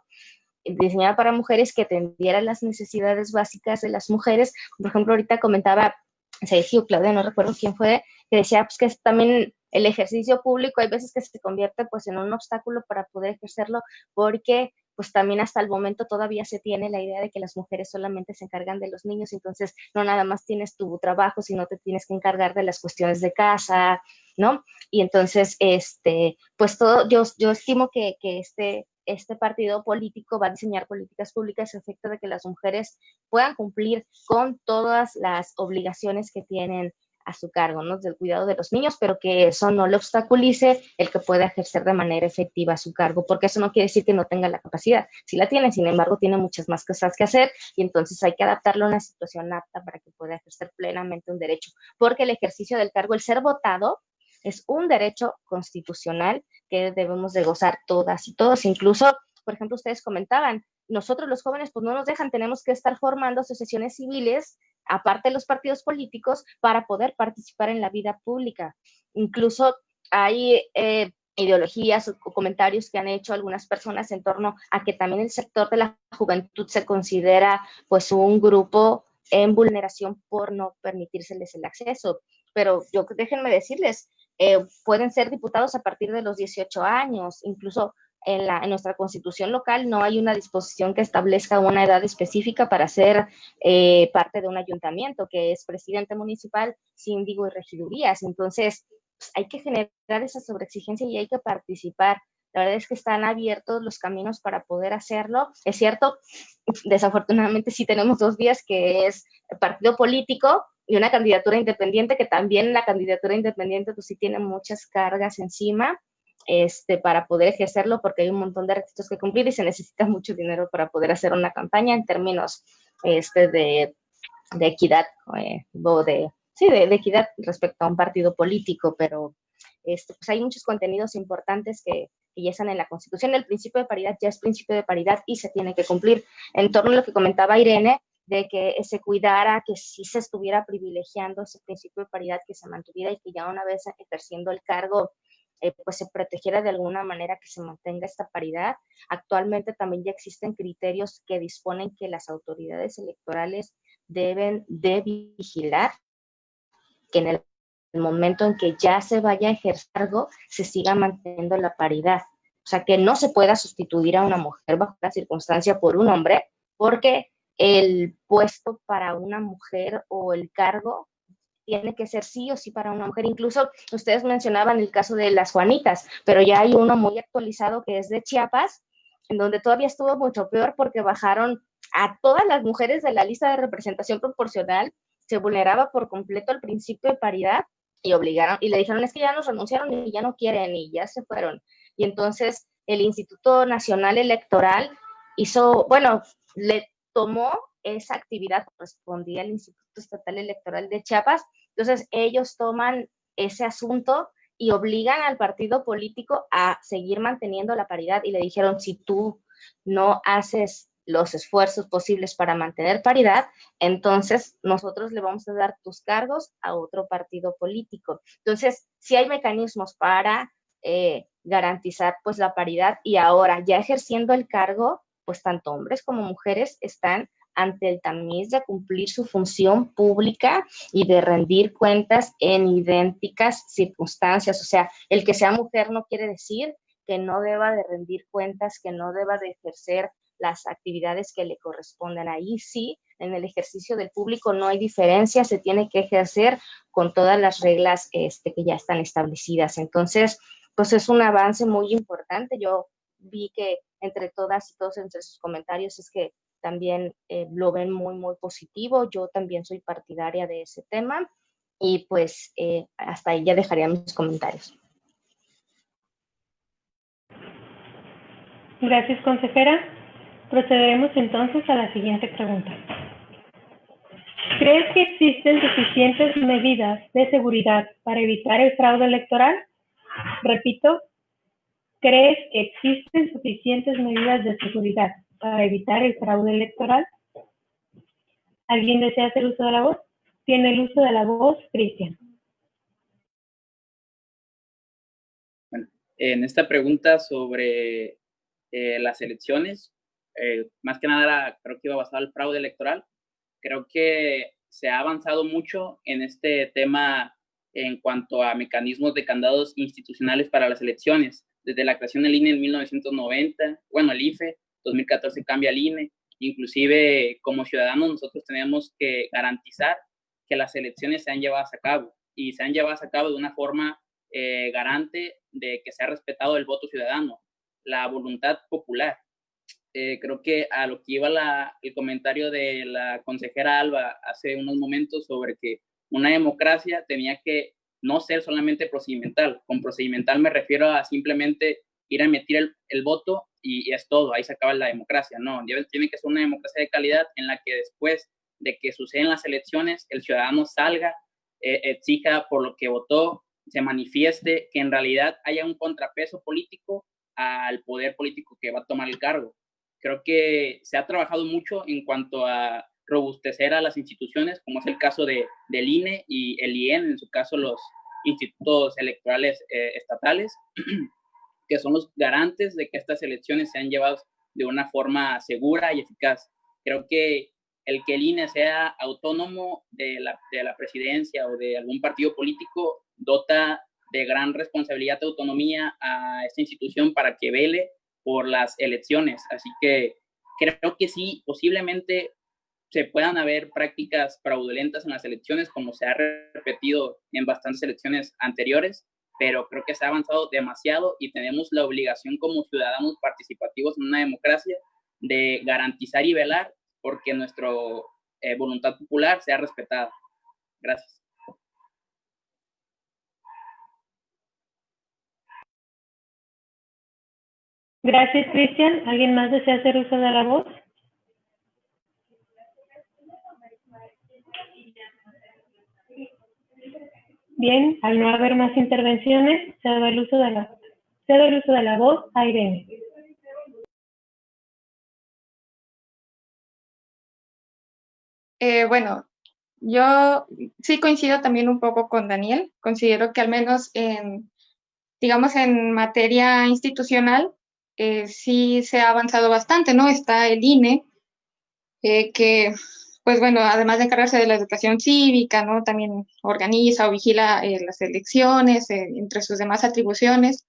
diseñada para mujeres que atendiera las necesidades básicas de las mujeres. Por ejemplo, ahorita comentaba Sergio, Claudia, no recuerdo quién fue, que decía pues, que también el ejercicio público hay veces que se convierte pues en un obstáculo para poder ejercerlo, porque pues también hasta el momento todavía se tiene la idea de que las mujeres solamente se encargan de los niños, entonces no nada más tienes tu trabajo, sino te tienes que encargar de las cuestiones de casa, ¿no? Y entonces, pues todo, yo estimo que este partido político va a diseñar políticas públicas a efecto de que las mujeres puedan cumplir con todas las obligaciones que tienen a su cargo, ¿no? Del cuidado de los niños, pero que eso no le obstaculice el que pueda ejercer de manera efectiva su cargo, porque eso no quiere decir que no tenga la capacidad. Sí la tiene, sin embargo, tiene muchas más cosas que hacer y entonces hay que adaptarlo a una situación apta para que pueda ejercer plenamente un derecho, porque el ejercicio del cargo, el ser votado, es un derecho constitucional que debemos de gozar todas y todos. Incluso, por ejemplo, ustedes comentaban, nosotros los jóvenes pues no nos dejan, tenemos que estar formando asociaciones civiles, aparte de los partidos políticos, para poder participar en la vida pública. Incluso hay ideologías o comentarios que han hecho algunas personas en torno a que también el sector de la juventud se considera pues un grupo en vulneración por no permitírseles el acceso. Pero déjenme decirles, pueden ser diputados a partir de los 18 años, incluso en nuestra constitución local no hay una disposición que establezca una edad específica para ser parte de un ayuntamiento, que es presidente municipal, síndico y regidurías. Entonces, pues, hay que generar esa sobreexigencia y hay que participar. La verdad es que están abiertos los caminos para poder hacerlo. Es cierto, desafortunadamente sí tenemos 2 vías, que es el partido político y una candidatura independiente, que también la candidatura independiente pues sí tiene muchas cargas encima para poder ejercerlo, porque hay un montón de requisitos que cumplir y se necesita mucho dinero para poder hacer una campaña en términos de equidad de equidad respecto a un partido político, pero pues hay muchos contenidos importantes que ya están en la Constitución. El principio de paridad ya es principio de paridad y se tiene que cumplir. En torno a lo que comentaba Irene, de que se cuidara, que sí se estuviera privilegiando ese principio de paridad, que se mantuviera y que ya una vez ejerciendo el cargo, pues se protegiera de alguna manera que se mantenga esta paridad. Actualmente también ya existen criterios que disponen que las autoridades electorales deben de vigilar que en el momento en que ya se vaya a ejercer algo, se siga manteniendo la paridad. O sea, que no se pueda sustituir a una mujer bajo la circunstancia por un hombre, porque el puesto para una mujer o el cargo tiene que ser sí o sí para una mujer. Incluso ustedes mencionaban el caso de las Juanitas, pero ya hay uno muy actualizado que es de Chiapas, en donde todavía estuvo mucho peor porque bajaron a todas las mujeres de la lista de representación proporcional, se vulneraba por completo el principio de paridad y obligaron, y le dijeron es que ya nos renunciaron y ya no quieren y ya se fueron. Y entonces el Instituto Nacional Electoral le tomó esa actividad, correspondía al Instituto Estatal Electoral de Chiapas. Entonces ellos toman ese asunto y obligan al partido político a seguir manteniendo la paridad y le dijeron, si tú no haces los esfuerzos posibles para mantener paridad, entonces nosotros le vamos a dar tus cargos a otro partido político. Entonces, sí hay mecanismos para garantizar pues la paridad y ahora ya ejerciendo el cargo, pues tanto hombres como mujeres están ante el tamiz de cumplir su función pública y de rendir cuentas en idénticas circunstancias. O sea, el que sea mujer no quiere decir que no deba de rendir cuentas, que no deba de ejercer las actividades que le corresponden. Ahí sí, en el ejercicio del público no hay diferencia, se tiene que ejercer con todas las reglas que ya están establecidas. Entonces, pues es un avance muy importante. Yo vi que entre todas y todos, entre sus comentarios, es que también lo ven muy, muy positivo. Yo también soy partidaria de ese tema Y pues hasta ahí ya dejaría mis comentarios. Gracias, consejera. Procederemos entonces a la siguiente pregunta. ¿Crees que existen suficientes medidas de seguridad para evitar el fraude electoral? Repito, ¿crees que existen suficientes medidas de seguridad para evitar el fraude electoral? ¿Alguien desea hacer uso de la voz? Tiene el uso de la voz, Cristian. Bueno, en esta pregunta sobre las elecciones, más que nada creo que iba basado al fraude electoral. Creo que se ha avanzado mucho en este tema en cuanto a mecanismos de candados institucionales para las elecciones. Desde la creación del INE en 1990, bueno, el IFE, 2014 cambia el INE, inclusive como ciudadanos nosotros tenemos que garantizar que las elecciones sean llevadas a cabo y sean llevadas a cabo de una forma garante de que sea respetado el voto ciudadano, la voluntad popular. Creo que a lo que iba el comentario de la consejera Alba hace unos momentos sobre que una democracia tenía que no ser solamente procedimental. Con procedimental me refiero a simplemente ir a emitir el voto y es todo, ahí se acaba la democracia. No, tiene que ser una democracia de calidad en la que después de que suceden las elecciones, el ciudadano salga, exija por lo que votó, se manifieste, que en realidad haya un contrapeso político al poder político que va a tomar el cargo. Creo que se ha trabajado mucho en cuanto a robustecer a las instituciones, como es el caso del INE y el IEN, en su caso los institutos electorales estatales, que son los garantes de que estas elecciones sean llevadas de una forma segura y eficaz. Creo que el INE sea autónomo de la presidencia o de algún partido político dota de gran responsabilidad de autonomía a esta institución para que vele por las elecciones. Así que creo que sí, posiblemente se puedan haber prácticas fraudulentas en las elecciones, como se ha repetido en bastantes elecciones anteriores, pero creo que se ha avanzado demasiado y tenemos la obligación como ciudadanos participativos en una democracia de garantizar y velar porque nuestra voluntad popular sea respetada. Gracias. Gracias, Cristian. ¿Alguien más desea hacer uso de la voz? Bien, al no haber más intervenciones, cedo el uso de la voz a Irene. Bueno, yo sí coincido también un poco con Daniel. Considero que al menos digamos, en materia institucional, sí se ha avanzado bastante, ¿no? Está el INE, que, pues bueno, además de encargarse de la educación cívica, ¿no? También organiza o vigila las elecciones, entre sus demás atribuciones,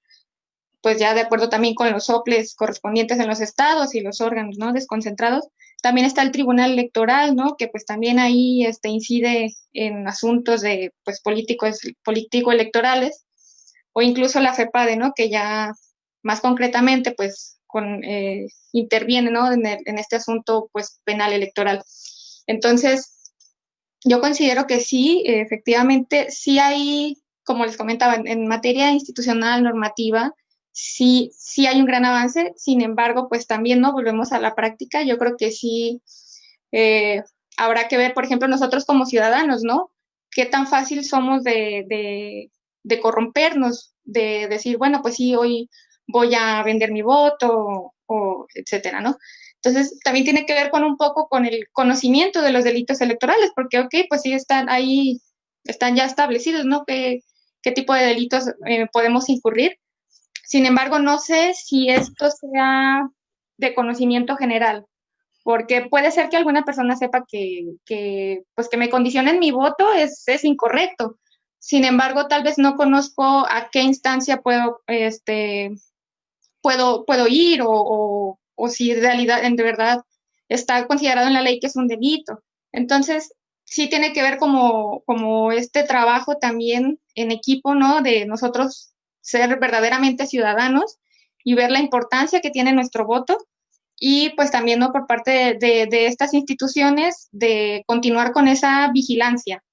pues ya de acuerdo también con los soples correspondientes en los estados y los órganos, ¿no? Desconcentrados. También está el Tribunal Electoral, ¿no? Que pues también ahí incide en asuntos de, pues, político-electorales, o incluso la FEPADE, ¿no? Que ya más concretamente, pues, interviene, ¿no? En este asunto, pues, penal electoral. Entonces, yo considero que sí, efectivamente, sí hay, como les comentaba, en materia institucional, normativa, sí hay un gran avance. Sin embargo, pues también, ¿no? Volvemos a la práctica. Yo creo que sí habrá que ver, por ejemplo, nosotros como ciudadanos, ¿no? Qué tan fácil somos de corrompernos, de decir, bueno, pues sí, hoy voy a vender mi voto, o etcétera, ¿no? Entonces, también tiene que ver con un poco con el conocimiento de los delitos electorales, porque, ok, pues sí están ahí, están ya establecidos, ¿no? ¿Qué tipo de delitos podemos incurrir? Sin embargo, no sé si esto sea de conocimiento general, porque puede ser que alguna persona sepa pues que me condicionen mi voto es incorrecto. Sin embargo, tal vez no conozco a qué instancia puedo ir o si en verdad está considerado en la ley que es un delito. Entonces, sí tiene que ver como este trabajo también en equipo, ¿no? De nosotros ser verdaderamente ciudadanos y ver la importancia que tiene nuestro voto y pues también, ¿no? Por parte de estas instituciones de continuar con esa vigilancia.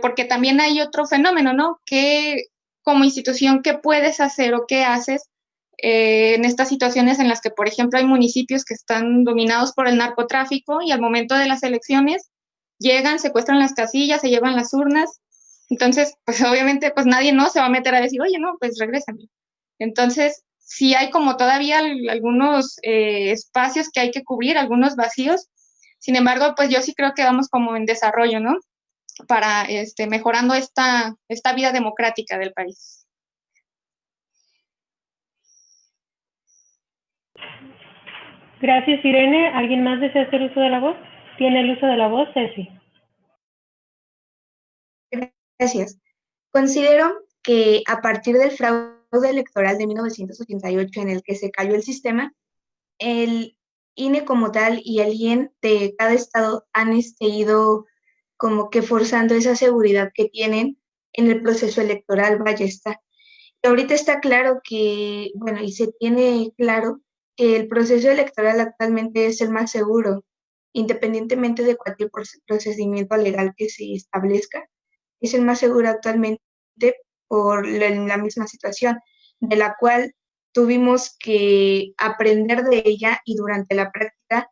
porque también hay otro fenómeno, ¿no? Que como institución, ¿qué puedes hacer o qué haces en estas situaciones en las que, por ejemplo, hay municipios que están dominados por el narcotráfico y al momento de las elecciones llegan, secuestran las casillas, se llevan las urnas? Entonces, pues obviamente, pues nadie no se va a meter a decir, oye, no, pues regrésame. Entonces, sí hay como todavía algunos espacios que hay que cubrir, algunos vacíos. Sin embargo, pues yo sí creo que vamos como en desarrollo, ¿no? Para mejorando esta vida democrática del país. Gracias, Irene. ¿Alguien más desea hacer uso de la voz? Tiene el uso de la voz, Ceci. Gracias. Considero que a partir del fraude electoral de 1988, en el que se cayó el sistema, el INE como tal y el IEN de cada estado han ido como que forzando esa seguridad que tienen en el proceso electoral, vaya está. Y ahorita está claro que, bueno, y se tiene claro que el proceso electoral actualmente es el más seguro, independientemente de cualquier procedimiento legal que se establezca, es el más seguro actualmente por la misma situación, de la cual tuvimos que aprender de ella y durante la práctica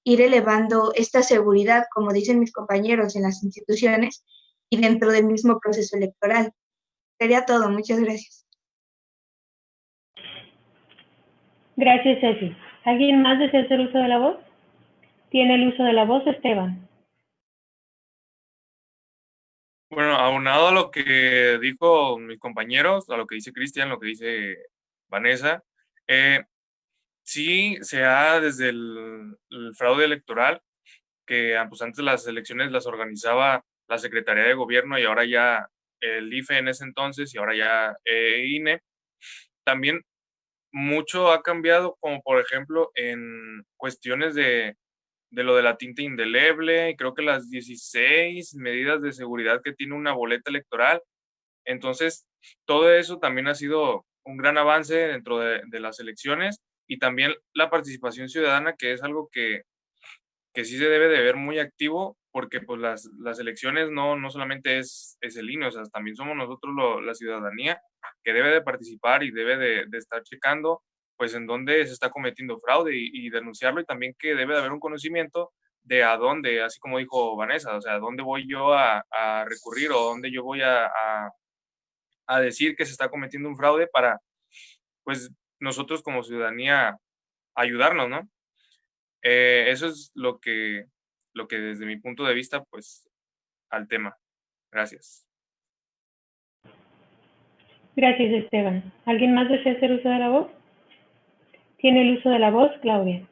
ir elevando esta seguridad, como dicen mis compañeros, en las instituciones y dentro del mismo proceso electoral. Sería todo, muchas gracias. Gracias, Ceci. ¿Alguien más desea hacer uso de la voz? Tiene el uso de la voz, Esteban. Bueno, aunado a lo que dijo mis compañeros, a lo que dice Cristian, lo que dice Vanessa, sí se ha desde el fraude electoral, que pues antes las elecciones las organizaba la Secretaría de Gobierno y ahora ya el IFE en ese entonces y ahora ya INE. También mucho ha cambiado, como por ejemplo en cuestiones de lo de la tinta indeleble, y creo que las 16 medidas de seguridad que tiene una boleta electoral. Entonces, todo eso también ha sido un gran avance dentro de las elecciones, y también la participación ciudadana, que es algo que sí se debe de ver muy activo, porque pues las elecciones no solamente es el INE, o sea, también somos nosotros la ciudadanía que debe de participar y debe de estar checando pues en dónde se está cometiendo fraude y denunciarlo, y también que debe de haber un conocimiento de a dónde, así como dijo Vanessa, o sea, a dónde voy yo a recurrir o dónde yo voy a decir que se está cometiendo un fraude para, pues, nosotros como ciudadanía ayudarnos, ¿no? Eso es lo que desde mi punto de vista, pues, al tema. Gracias. Gracias, Esteban. ¿Alguien más desea hacer uso de la voz? Tiene el uso de la voz, Claudia.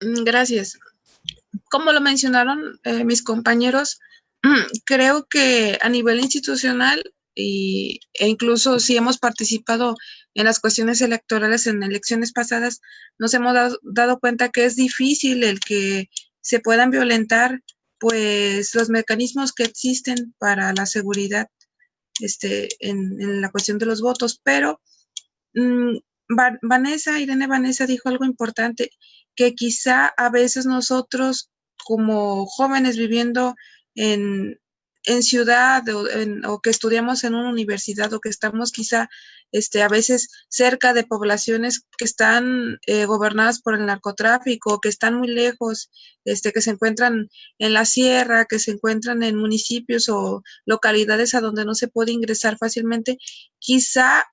Gracias. Como lo mencionaron mis compañeros, creo que a nivel institucional e incluso si hemos participado en las cuestiones electorales en elecciones pasadas, nos hemos dado cuenta que es difícil el que se puedan violentar pues los mecanismos que existen para la seguridad en la cuestión de los votos, pero Irene Vanessa dijo algo importante, que quizá a veces nosotros como jóvenes viviendo en ciudad o que estudiamos en una universidad o que estamos quizá a veces cerca de poblaciones que están gobernadas por el narcotráfico, que están muy lejos, que se encuentran en la sierra, que se encuentran en municipios o localidades a donde no se puede ingresar fácilmente, quizá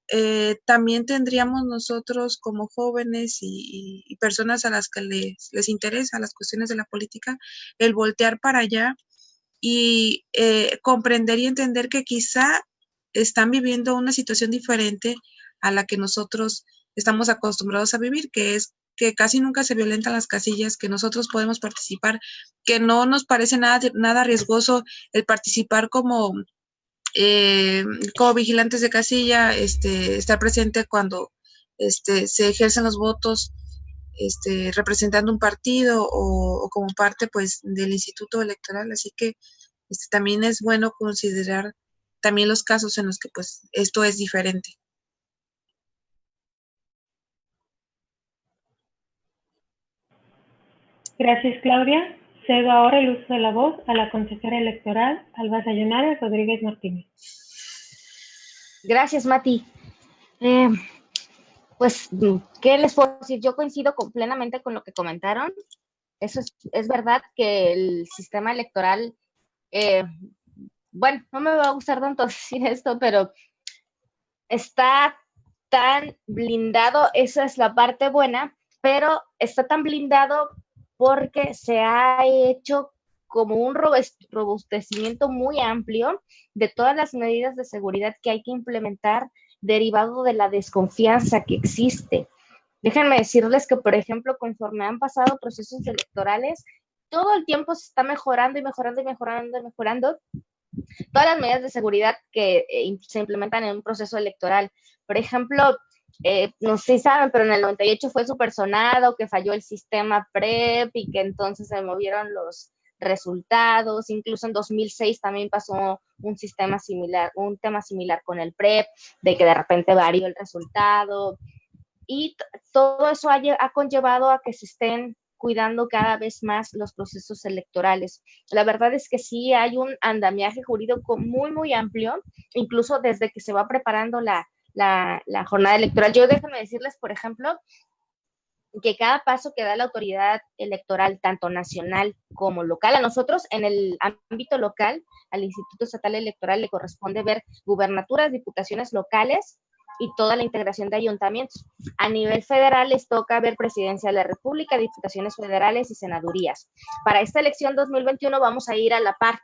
también tendríamos nosotros como jóvenes y personas a las que les interesa las cuestiones de la política, el voltear para allá y comprender y entender que quizá están viviendo una situación diferente a la que nosotros estamos acostumbrados a vivir, que es que casi nunca se violentan las casillas, que nosotros podemos participar, que no nos parece nada riesgoso el participar como vigilantes de casilla, estar presente cuando se ejercen los votos, representando un partido o como parte pues del instituto electoral, así que también es bueno considerar también los casos en los que pues esto es diferente. Gracias, Claudia. Cedo ahora el uso de la voz a la consejera electoral, Alba Sayonara Rodríguez Martínez. Gracias, Mati. Pues, ¿qué les puedo decir? Yo coincido plenamente con lo que comentaron. Eso es verdad que el sistema electoral, bueno, no me va a gustar tanto decir esto, pero está tan blindado, esa es la parte buena, pero está tan blindado porque se ha hecho como un robustecimiento muy amplio de todas las medidas de seguridad que hay que implementar derivado de la desconfianza que existe. Déjenme decirles que, por ejemplo, conforme han pasado procesos electorales, todo el tiempo se está mejorando y mejorando y mejorando y mejorando todas las medidas de seguridad que se implementan en un proceso electoral. Por ejemplo, no sé si saben, pero en el 98 fue súper sonado que falló el sistema PREP y que entonces se movieron los resultados. Incluso en 2006 también pasó un tema similar con el PREP, de que de repente varió el resultado. Y todo eso ha conllevado a que se estén cuidando cada vez más los procesos electorales. La verdad es que sí hay un andamiaje jurídico muy, muy amplio, incluso desde que se va preparando la jornada electoral. Déjenme decirles, por ejemplo, que cada paso que da la autoridad electoral, tanto nacional como local, a nosotros en el ámbito local, al Instituto Estatal Electoral le corresponde ver gubernaturas, diputaciones locales y toda la integración de ayuntamientos. A nivel federal les toca ver Presidencia de la República, diputaciones federales y senadurías. Para esta elección 2021 vamos a ir a la par,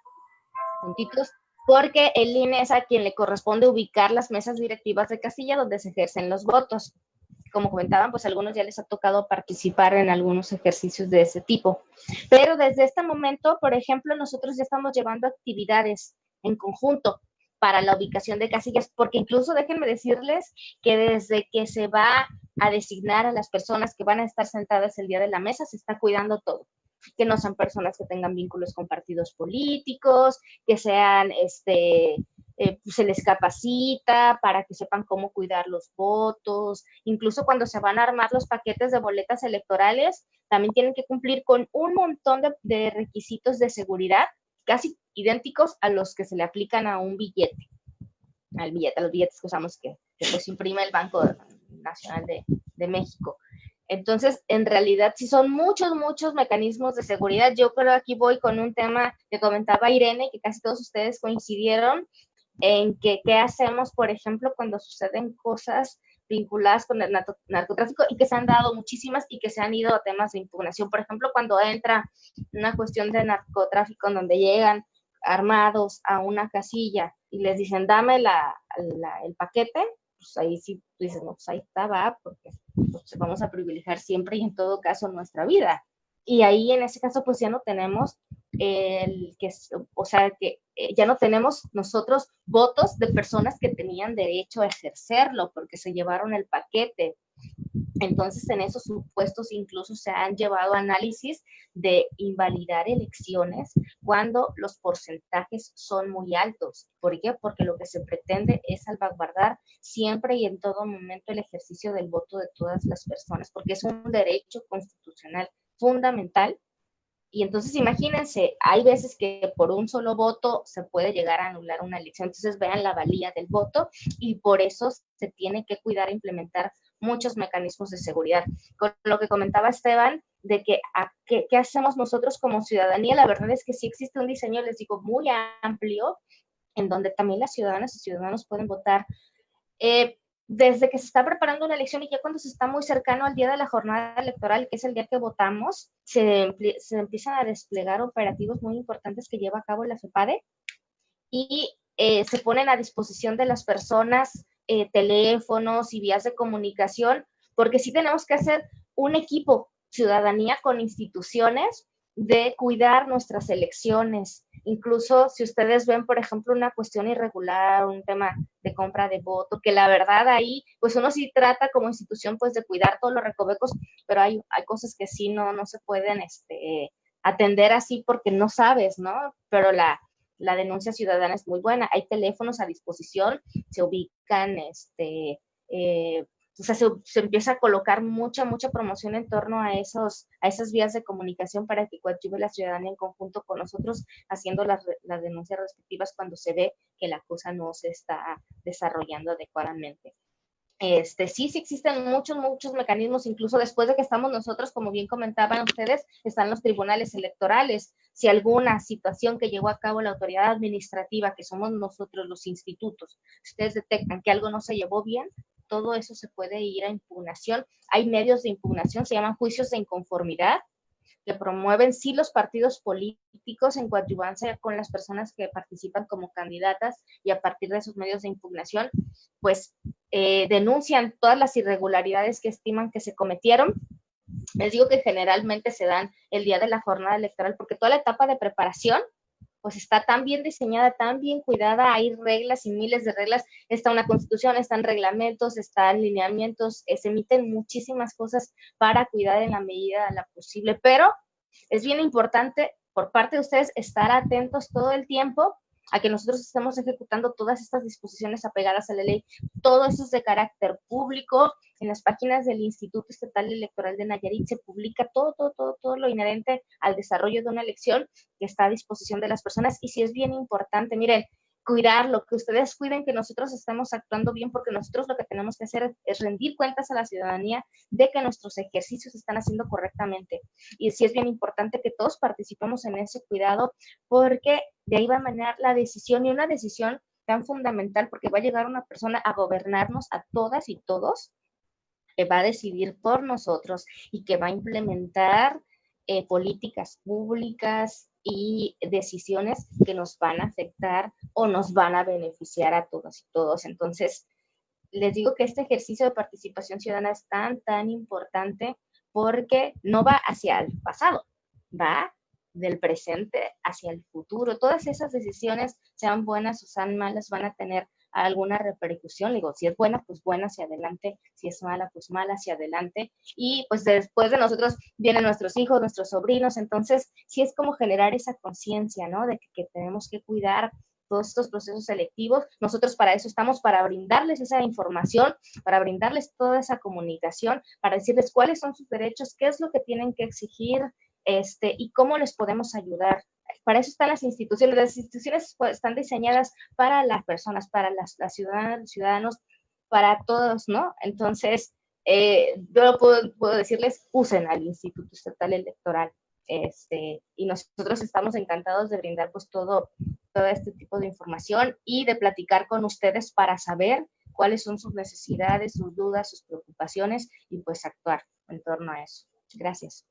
juntitos, porque el INE es a quien le corresponde ubicar las mesas directivas de casilla donde se ejercen los votos. Como comentaban, pues a algunos ya les ha tocado participar en algunos ejercicios de ese tipo. Pero desde este momento, por ejemplo, nosotros ya estamos llevando actividades en conjunto para la ubicación de casillas, porque incluso déjenme decirles que desde que se va a designar a las personas que van a estar sentadas el día de la mesa, se está cuidando todo. Que no sean personas que tengan vínculos con partidos políticos, que sean, se les capacita para que sepan cómo cuidar los votos. Incluso cuando se van a armar los paquetes de boletas electorales, también tienen que cumplir con un montón de requisitos de seguridad, casi idénticos a los que se le aplican a un billete, a los billetes que usamos que pues imprime el Banco Nacional de México. Entonces, en realidad, sí son muchos, muchos mecanismos de seguridad. Yo creo que aquí voy con un tema que comentaba Irene, que casi todos ustedes coincidieron, en que qué hacemos, por ejemplo, cuando suceden cosas vinculadas con el narcotráfico y que se han dado muchísimas y que se han ido a temas de impugnación. Por ejemplo, cuando entra una cuestión de narcotráfico en donde llegan armados a una casilla y les dicen, dame el paquete, pues ahí sí tú dices, no, pues ahí está, va, porque pues vamos a privilegiar siempre y en todo caso nuestra vida. Y ahí en ese caso pues ya no tenemos ya no tenemos nosotros votos de personas que tenían derecho a ejercerlo porque se llevaron el paquete. Entonces, en esos supuestos incluso se han llevado análisis de invalidar elecciones cuando los porcentajes son muy altos. ¿Por qué? Porque lo que se pretende es salvaguardar siempre y en todo momento el ejercicio del voto de todas las personas, porque es un derecho constitucional fundamental. Y entonces imagínense, hay veces que por un solo voto se puede llegar a anular una elección. Entonces vean la valía del voto y por eso se tiene que cuidar e implementar muchos mecanismos de seguridad. Con lo que comentaba Esteban, de que ¿qué hacemos nosotros como ciudadanía? La verdad es que sí existe un diseño, les digo, muy amplio, en donde también las ciudadanas y ciudadanos pueden votar. Desde que se está preparando una elección y ya cuando se está muy cercano al día de la jornada electoral, que es el día que votamos, se empiezan a desplegar operativos muy importantes que lleva a cabo la FEPADE y se ponen a disposición de las personas teléfonos y vías de comunicación, porque sí tenemos que hacer un equipo, ciudadanía con instituciones, de cuidar nuestras elecciones. Incluso si ustedes ven, por ejemplo, una cuestión irregular, un tema de compra de voto, que la verdad ahí, pues uno sí trata como institución pues de cuidar todos los recovecos, pero hay cosas que sí no se pueden atender así porque no sabes, ¿no? Pero la denuncia ciudadana es muy buena. Hay teléfonos a disposición, se ubican O sea, se empieza a colocar mucha promoción en torno a esas vías de comunicación para que coadyuve la ciudadanía en conjunto con nosotros, haciendo las denuncias respectivas cuando se ve que la cosa no se está desarrollando adecuadamente. Sí existen muchos mecanismos, incluso después de que estamos nosotros, como bien comentaban ustedes, están los tribunales electorales. Si alguna situación que llevó a cabo la autoridad administrativa, que somos nosotros los institutos, ustedes detectan que algo no se llevó bien, todo eso se puede ir a impugnación. Hay medios de impugnación, se llaman juicios de inconformidad, que promueven sí los partidos políticos en coadyuvancia con las personas que participan como candidatas, y a partir de esos medios de impugnación, pues denuncian todas las irregularidades que estiman que se cometieron. Les digo que generalmente se dan el día de la jornada electoral, porque toda la etapa de preparación pues está tan bien diseñada, tan bien cuidada, hay reglas y miles de reglas, está una constitución, están reglamentos, están lineamientos, se emiten muchísimas cosas para cuidar en la medida de la posible, pero es bien importante por parte de ustedes estar atentos todo el tiempo a que nosotros estemos ejecutando todas estas disposiciones apegadas a la ley. Todo eso es de carácter público. En las páginas del Instituto Estatal Electoral de Nayarit se publica todo lo inherente al desarrollo de una elección, que está a disposición de las personas. Y sí es bien importante, miren, cuidarlo, que ustedes cuiden que nosotros estemos actuando bien, porque nosotros lo que tenemos que hacer es rendir cuentas a la ciudadanía de que nuestros ejercicios se están haciendo correctamente. Y sí es bien importante que todos participemos en ese cuidado, porque de ahí va a emanar la decisión, y una decisión tan fundamental, porque va a llegar una persona a gobernarnos a todas y todos, que va a decidir por nosotros y que va a implementar políticas públicas y decisiones que nos van a afectar o nos van a beneficiar a todas y todos. Entonces, les digo que este ejercicio de participación ciudadana es tan importante, porque no va hacia el pasado, va del presente hacia el futuro. Todas esas decisiones, sean buenas o sean malas, van a tener alguna repercusión. Digo, si es buena, pues buena hacia adelante; si es mala, pues mala hacia adelante. Y pues después de nosotros vienen nuestros hijos, nuestros sobrinos. Entonces, sí es como generar esa conciencia, ¿no? De que tenemos que cuidar todos estos procesos selectivos. Nosotros para eso estamos, para brindarles esa información, para brindarles toda esa comunicación, para decirles cuáles son sus derechos, qué es lo que tienen que exigir, y cómo les podemos ayudar. Para eso están las instituciones. Las instituciones pues, están diseñadas para las personas, para las ciudadanas, los ciudadanos, para todos, ¿no? Entonces, yo puedo decirles, usen al Instituto Estatal Electoral, y nosotros estamos encantados de brindar pues todo este tipo de información y de platicar con ustedes para saber cuáles son sus necesidades, sus dudas, sus preocupaciones, y pues actuar en torno a eso. Gracias.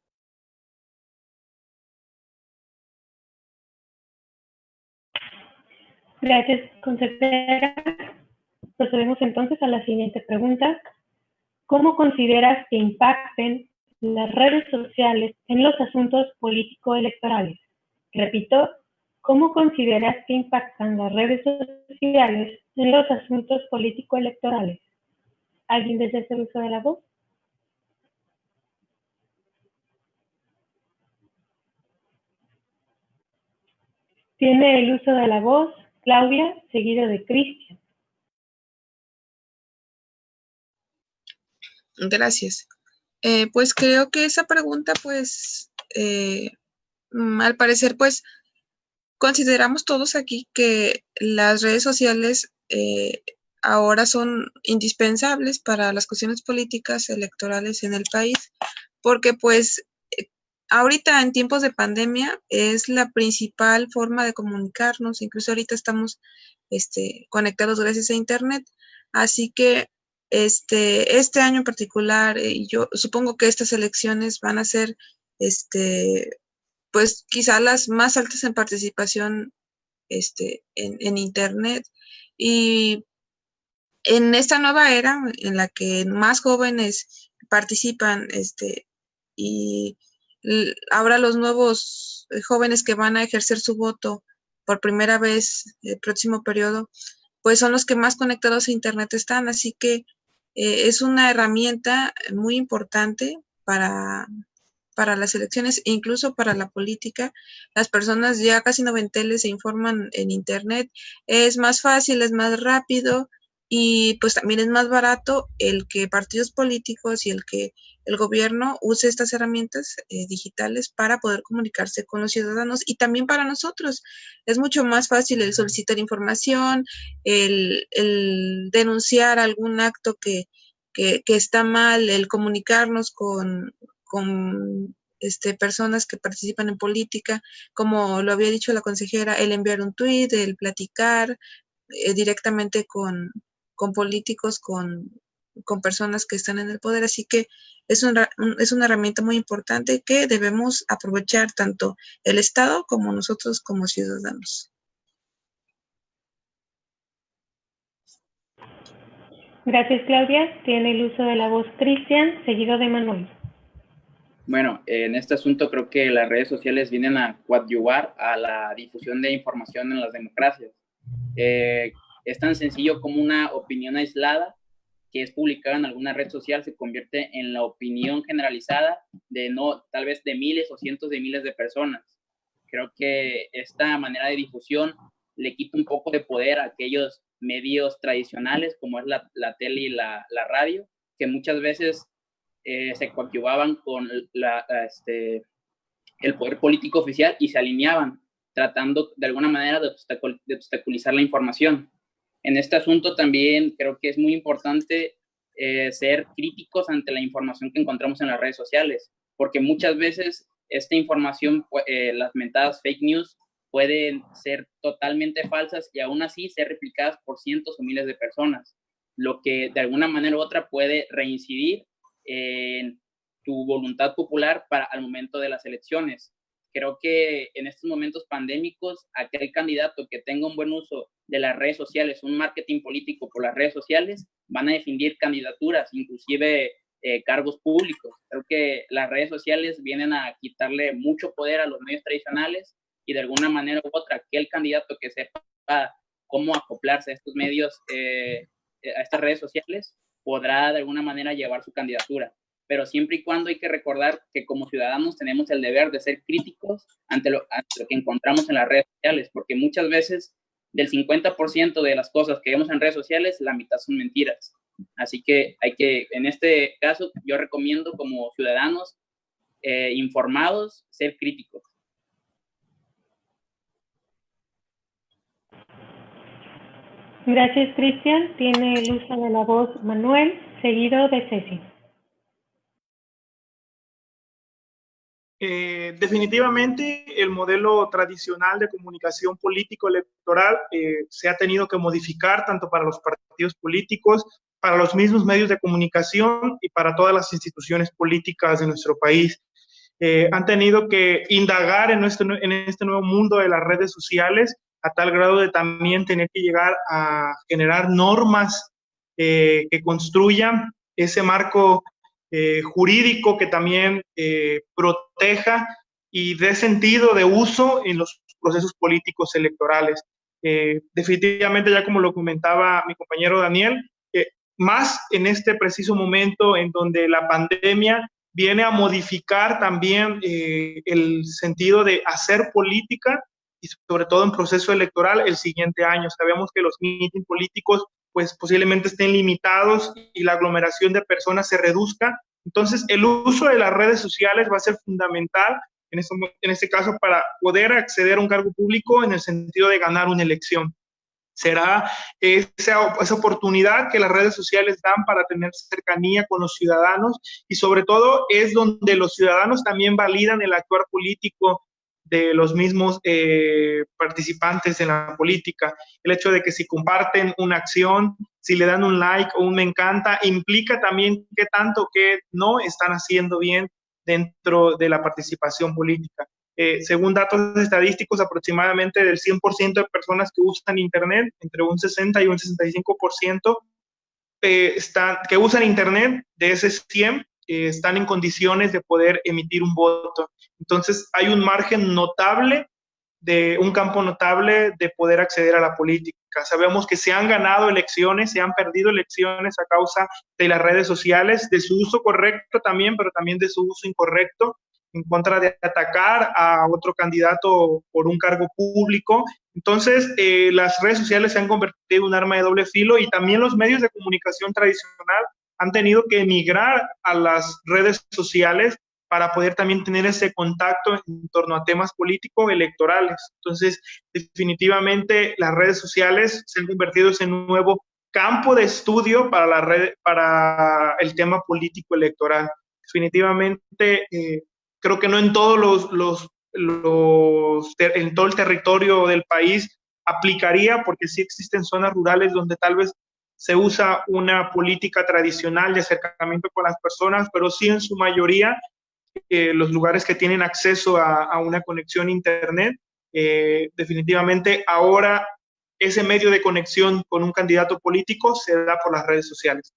Gracias, consejera. Procedemos entonces a la siguiente pregunta. ¿Cómo consideras que impacten las redes sociales en los asuntos político-electorales? Repito, ¿cómo consideras que impactan las redes sociales en los asuntos político-electorales? ¿Alguien desea hacer uso de la voz? Tiene el uso de la voz Claudia, seguido de Cristian. Gracias. Pues creo que esa pregunta, pues, al parecer, pues, consideramos todos aquí que las redes sociales ahora son indispensables para las cuestiones políticas electorales en el país, porque pues ahorita en tiempos de pandemia es la principal forma de comunicarnos. Incluso ahorita estamos conectados gracias a internet, así que este año en particular, yo supongo que estas elecciones van a ser pues quizá las más altas en participación en internet, y en esta nueva era en la que más jóvenes participan, y ahora los nuevos jóvenes que van a ejercer su voto por primera vez el próximo periodo, pues son los que más conectados a internet están, así que es una herramienta muy importante para las elecciones e incluso para la política. Las personas ya casi noventeles se informan en internet, es más fácil, es más rápido, y pues también es más barato el que partidos políticos y el que el gobierno use estas herramientas digitales para poder comunicarse con los ciudadanos y también para nosotros. Es mucho más fácil el solicitar información, el denunciar algún acto que está mal, el comunicarnos con personas que participan en política, como lo había dicho la consejera, el enviar un tuit, el platicar directamente con políticos, con personas que están en el poder. Así que es una herramienta muy importante que debemos aprovechar tanto el Estado como nosotros como ciudadanos. Gracias, Claudia. Tiene el uso de la voz Cristian, seguido de Manuel. Bueno, en este asunto creo que las redes sociales vienen a coadyuvar a la difusión de información en las democracias. Es tan sencillo como una opinión aislada que es publicada en alguna red social se convierte en la opinión generalizada de tal vez de miles o cientos de miles de personas. Creo que esta manera de difusión le quita un poco de poder a aquellos medios tradicionales como es la tele y la radio, que muchas veces se coadyuvaban con el poder político oficial y se alineaban, tratando de alguna manera de obstaculizar la información. En este asunto también creo que es muy importante ser críticos ante la información que encontramos en las redes sociales, porque muchas veces esta información, las mentadas fake news, pueden ser totalmente falsas y aún así ser replicadas por cientos o miles de personas, lo que de alguna manera u otra puede reincidir en tu voluntad popular al momento de las elecciones. Creo que en estos momentos pandémicos, aquel candidato que tenga un buen uso de las redes sociales, un marketing político por las redes sociales, van a definir candidaturas, inclusive cargos públicos. Creo que las redes sociales vienen a quitarle mucho poder a los medios tradicionales y de alguna manera u otra, aquel candidato que sepa cómo acoplarse a estos medios, a estas redes sociales, podrá de alguna manera llevar su candidatura. Pero siempre y cuando hay que recordar que como ciudadanos tenemos el deber de ser críticos ante lo que encontramos en las redes sociales, porque muchas veces del 50% de las cosas que vemos en redes sociales, la mitad son mentiras. Así que en este caso, yo recomiendo como ciudadanos informados, ser críticos. Gracias, Cristian. Tiene el uso de la voz Manuel, seguido de Ceci. Definitivamente el modelo tradicional de comunicación político-electoral se ha tenido que modificar tanto para los partidos políticos, para los mismos medios de comunicación y para todas las instituciones políticas de nuestro país. Han tenido que indagar en este nuevo mundo de las redes sociales a tal grado de también tener que llegar a generar normas que construyan ese marco jurídico que también proteja y dé sentido de uso en los procesos políticos electorales. Definitivamente, ya como lo comentaba mi compañero Daniel, más en este preciso momento en donde la pandemia viene a modificar también el sentido de hacer política y sobre todo en proceso electoral el siguiente año. Sabemos que los mítines políticos pues posiblemente estén limitados y la aglomeración de personas se reduzca. Entonces, el uso de las redes sociales va a ser fundamental en este caso para poder acceder a un cargo público en el sentido de ganar una elección. Será esa oportunidad que las redes sociales dan para tener cercanía con los ciudadanos y sobre todo es donde los ciudadanos también validan el actuar político de los mismos participantes en la política. El hecho de que si comparten una acción, si le dan un like o un me encanta, implica también qué tanto que no están haciendo bien dentro de la participación política. Según datos estadísticos, aproximadamente del 100% de personas que usan Internet, entre un 60 y un 65% que usan Internet, de ese 100, están en condiciones de poder emitir un voto. Entonces, hay un margen notable, un campo notable de poder acceder a la política. Sabemos que se han ganado elecciones, se han perdido elecciones a causa de las redes sociales, de su uso correcto también, pero también de su uso incorrecto. en contra de atacar a otro candidato por un cargo público. Entonces, las redes sociales se han convertido en un arma de doble filo y también los medios de comunicación tradicional han tenido que emigrar a las redes sociales para poder también tener ese contacto en torno a temas políticos electorales. Entonces, definitivamente las redes sociales se han convertido en un nuevo campo de estudio para, para el tema político electoral. Definitivamente, creo que no en todos en todo el territorio del país aplicaría, porque sí existen zonas rurales donde tal vez se usa una política tradicional de acercamiento con las personas, pero sí en su mayoría los lugares que tienen acceso a una conexión a internet, definitivamente ahora ese medio de conexión con un candidato político se da por las redes sociales.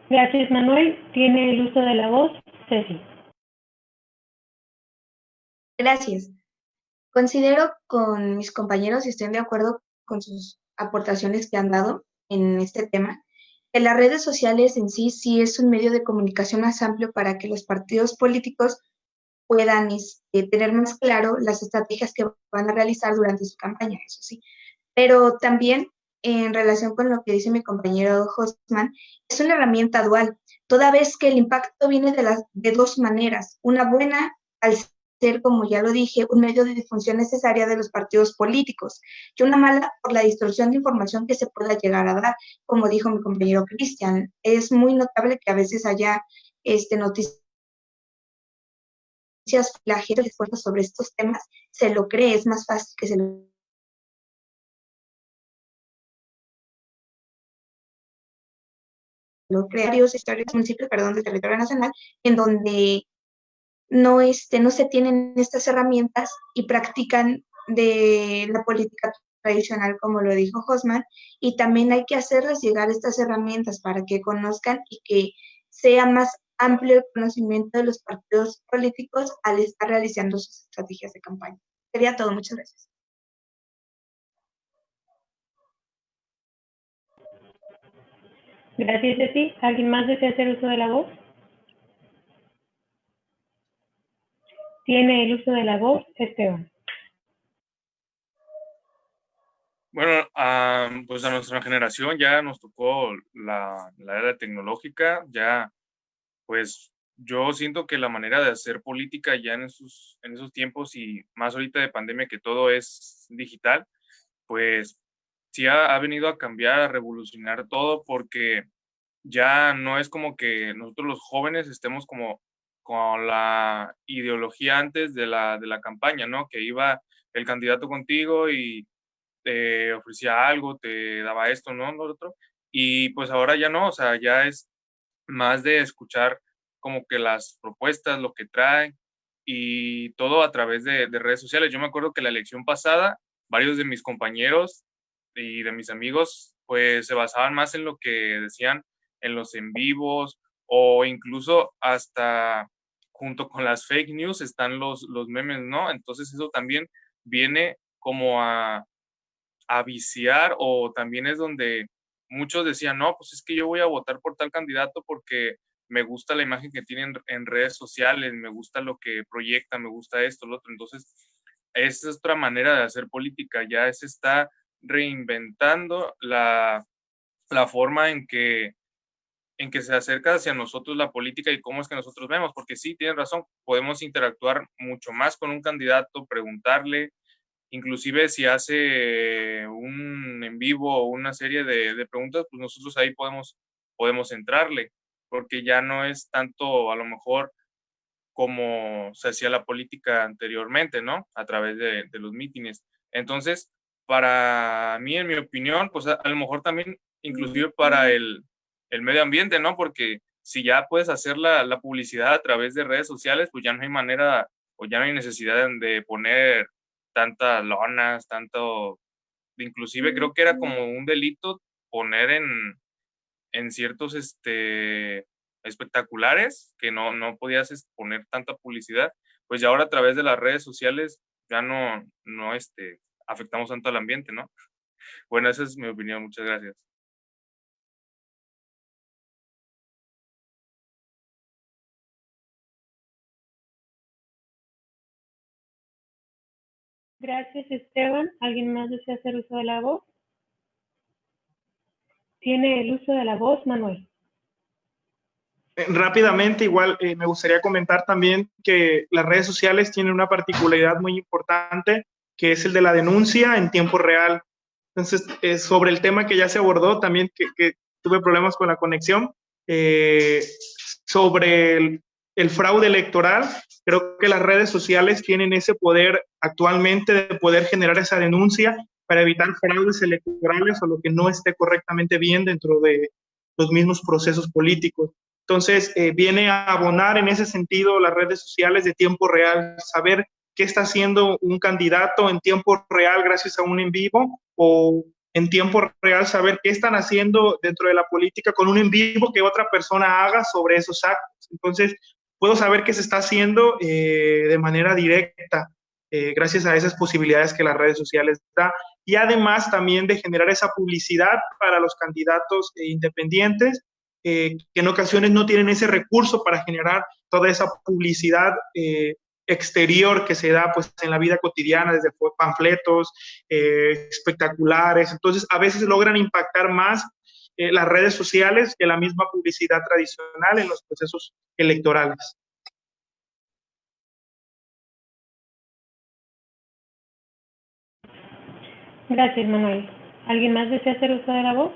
Gracias, Manuel. Tiene el uso de la voz, Ceci. Gracias. Considero con mis compañeros, y estoy de acuerdo con sus aportaciones que han dado en este tema, que las redes sociales en sí es un medio de comunicación más amplio para que los partidos políticos puedan tener más claro las estrategias que van a realizar durante su campaña, eso sí. Pero también, en relación con lo que dice mi compañero Josman, es una herramienta dual, toda vez que el impacto viene de dos maneras. Una buena, al ser, como ya lo dije, un medio de difusión necesaria de los partidos políticos, y una mala por la distorsión de información que se pueda llegar a dar, como dijo mi compañero Cristian. Es muy notable que a veces haya noticias, la gente que esfuerza sobre estos temas se lo cree, es más fácil que se lo crea. Varios municipios, del territorio nacional, en donde no se tienen estas herramientas y practican de la política tradicional, como lo dijo Josman, y también hay que hacerles llegar estas herramientas para que conozcan y que sea más amplio el conocimiento de los partidos políticos al estar realizando sus estrategias de campaña. Sería todo, muchas gracias. Gracias, Ceci. ¿Alguien más desea hacer uso de la voz? Tiene el uso de la voz, Esteban. Bueno, pues a nuestra generación ya nos tocó la era tecnológica, ya pues yo siento que la manera de hacer política ya en esos tiempos y más ahorita de pandemia que todo es digital, pues sí ha venido a cambiar, a revolucionar todo porque ya no es como que nosotros los jóvenes estemos como con la ideología antes de la campaña, ¿no? Que iba el candidato contigo y te ofrecía algo, te daba esto, ¿no? Lo otro. Y pues ahora ya no, o sea, ya es más de escuchar como que las propuestas, lo que traen y todo a través de redes sociales. Yo me acuerdo que la elección pasada, varios de mis compañeros y de mis amigos, pues se basaban más en lo que decían en los en vivos o incluso hasta junto con las fake news están los memes, ¿no? Entonces eso también viene como a viciar o también es donde muchos decían, no, pues es que yo voy a votar por tal candidato porque me gusta la imagen que tienen en redes sociales, me gusta lo que proyecta, me gusta esto, lo otro. Entonces, esa es otra manera de hacer política, ya se está reinventando la forma en que se acerca hacia nosotros la política y cómo es que nosotros vemos, porque sí, tienen razón, podemos interactuar mucho más con un candidato, preguntarle, inclusive si hace un en vivo o una serie de preguntas, pues nosotros ahí podemos entrarle, porque ya no es tanto a lo mejor como se hacía la política anteriormente, ¿no? A través de los mítines. Entonces, para mí, en mi opinión, pues a lo mejor también inclusive para el medio ambiente, ¿no? Porque si ya puedes hacer la publicidad a través de redes sociales, pues ya no hay manera o ya no hay necesidad de poner tantas lonas, tanto, inclusive creo que era como un delito poner en ciertos espectaculares que no podías poner tanta publicidad, pues ya ahora a través de las redes sociales ya no afectamos tanto al ambiente, ¿no? Bueno, esa es mi opinión, muchas gracias. Gracias, Esteban. ¿Alguien más desea hacer uso de la voz? Tiene el uso de la voz, Manuel. Rápidamente, igual me gustaría comentar también que las redes sociales tienen una particularidad muy importante, que es el de la denuncia en tiempo real. Entonces, sobre el tema que ya se abordó, también que tuve problemas con la conexión, sobre el fraude electoral, creo que las redes sociales tienen ese poder actualmente de poder generar esa denuncia para evitar fraudes electorales o lo que no esté correctamente bien dentro de los mismos procesos políticos. Entonces, viene a abonar en ese sentido las redes sociales de tiempo real, saber qué está haciendo un candidato en tiempo real gracias a un en vivo, o en tiempo real saber qué están haciendo dentro de la política con un en vivo que otra persona haga sobre esos actos. Entonces, puedo saber qué se está haciendo de manera directa gracias a esas posibilidades que las redes sociales dan. Y además también de generar esa publicidad para los candidatos independientes, que en ocasiones no tienen ese recurso para generar toda esa publicidad exterior que se da pues en la vida cotidiana, desde panfletos, espectaculares. Entonces, a veces logran impactar más las redes sociales que la misma publicidad tradicional en los procesos electorales. Gracias, Manuel. ¿Alguien más desea hacer uso de la voz?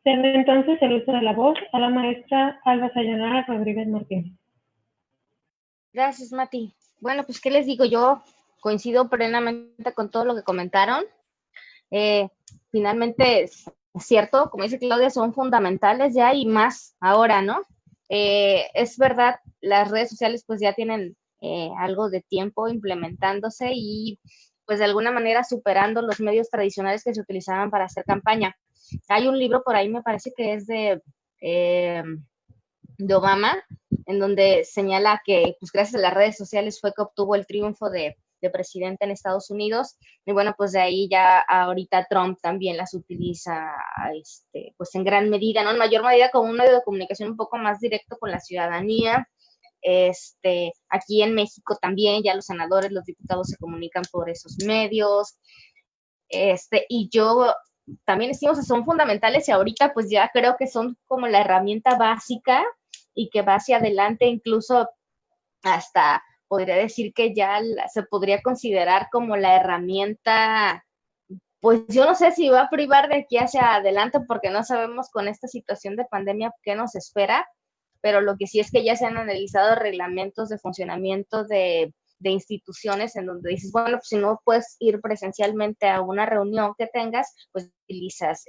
Cedo entonces el uso de la voz a la maestra Alba Sayonara Rodríguez Martínez. Gracias, Mati. Bueno, pues, ¿qué les digo? Yo coincido plenamente con todo lo que comentaron. Finalmente, es cierto, como dice Claudia, son fundamentales ya y más ahora, ¿no? Es verdad, las redes sociales pues ya tienen algo de tiempo implementándose y pues de alguna manera superando los medios tradicionales que se utilizaban para hacer campaña. Hay un libro por ahí, me parece que es de Obama, en donde señala que pues gracias a las redes sociales fue que obtuvo el triunfo de presidente en Estados Unidos, y bueno, pues de ahí ya ahorita Trump también las utiliza pues en gran medida, ¿no? En mayor medida como un medio de comunicación un poco más directo con la ciudadanía. Aquí en México también ya los senadores, los diputados se comunican por esos medios, y yo también decimos que son fundamentales y ahorita pues ya creo que son como la herramienta básica y que va hacia adelante, incluso hasta podría decir que ya se podría considerar como la herramienta, pues yo no sé si va a privar de aquí hacia adelante porque no sabemos con esta situación de pandemia qué nos espera, pero lo que sí es que ya se han analizado reglamentos de funcionamiento de instituciones en donde dices, bueno, pues si no puedes ir presencialmente a una reunión que tengas, pues utilizas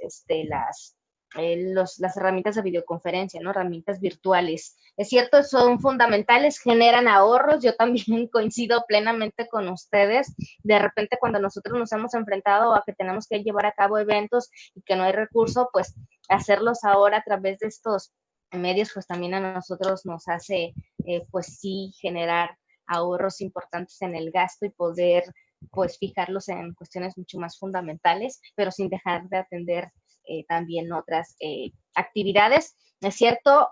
las herramientas de videoconferencia, ¿no? Herramientas virtuales. Es cierto, son fundamentales, generan ahorros. Yo también coincido plenamente con ustedes. De repente, cuando nosotros nos hemos enfrentado a que tenemos que llevar a cabo eventos y que no hay recurso, pues hacerlos ahora a través de estos medios, pues también a nosotros nos hace, pues sí, generar ahorros importantes en el gasto y poder, pues, fijarlos en cuestiones mucho más fundamentales, pero sin dejar de atender también otras actividades. Es cierto,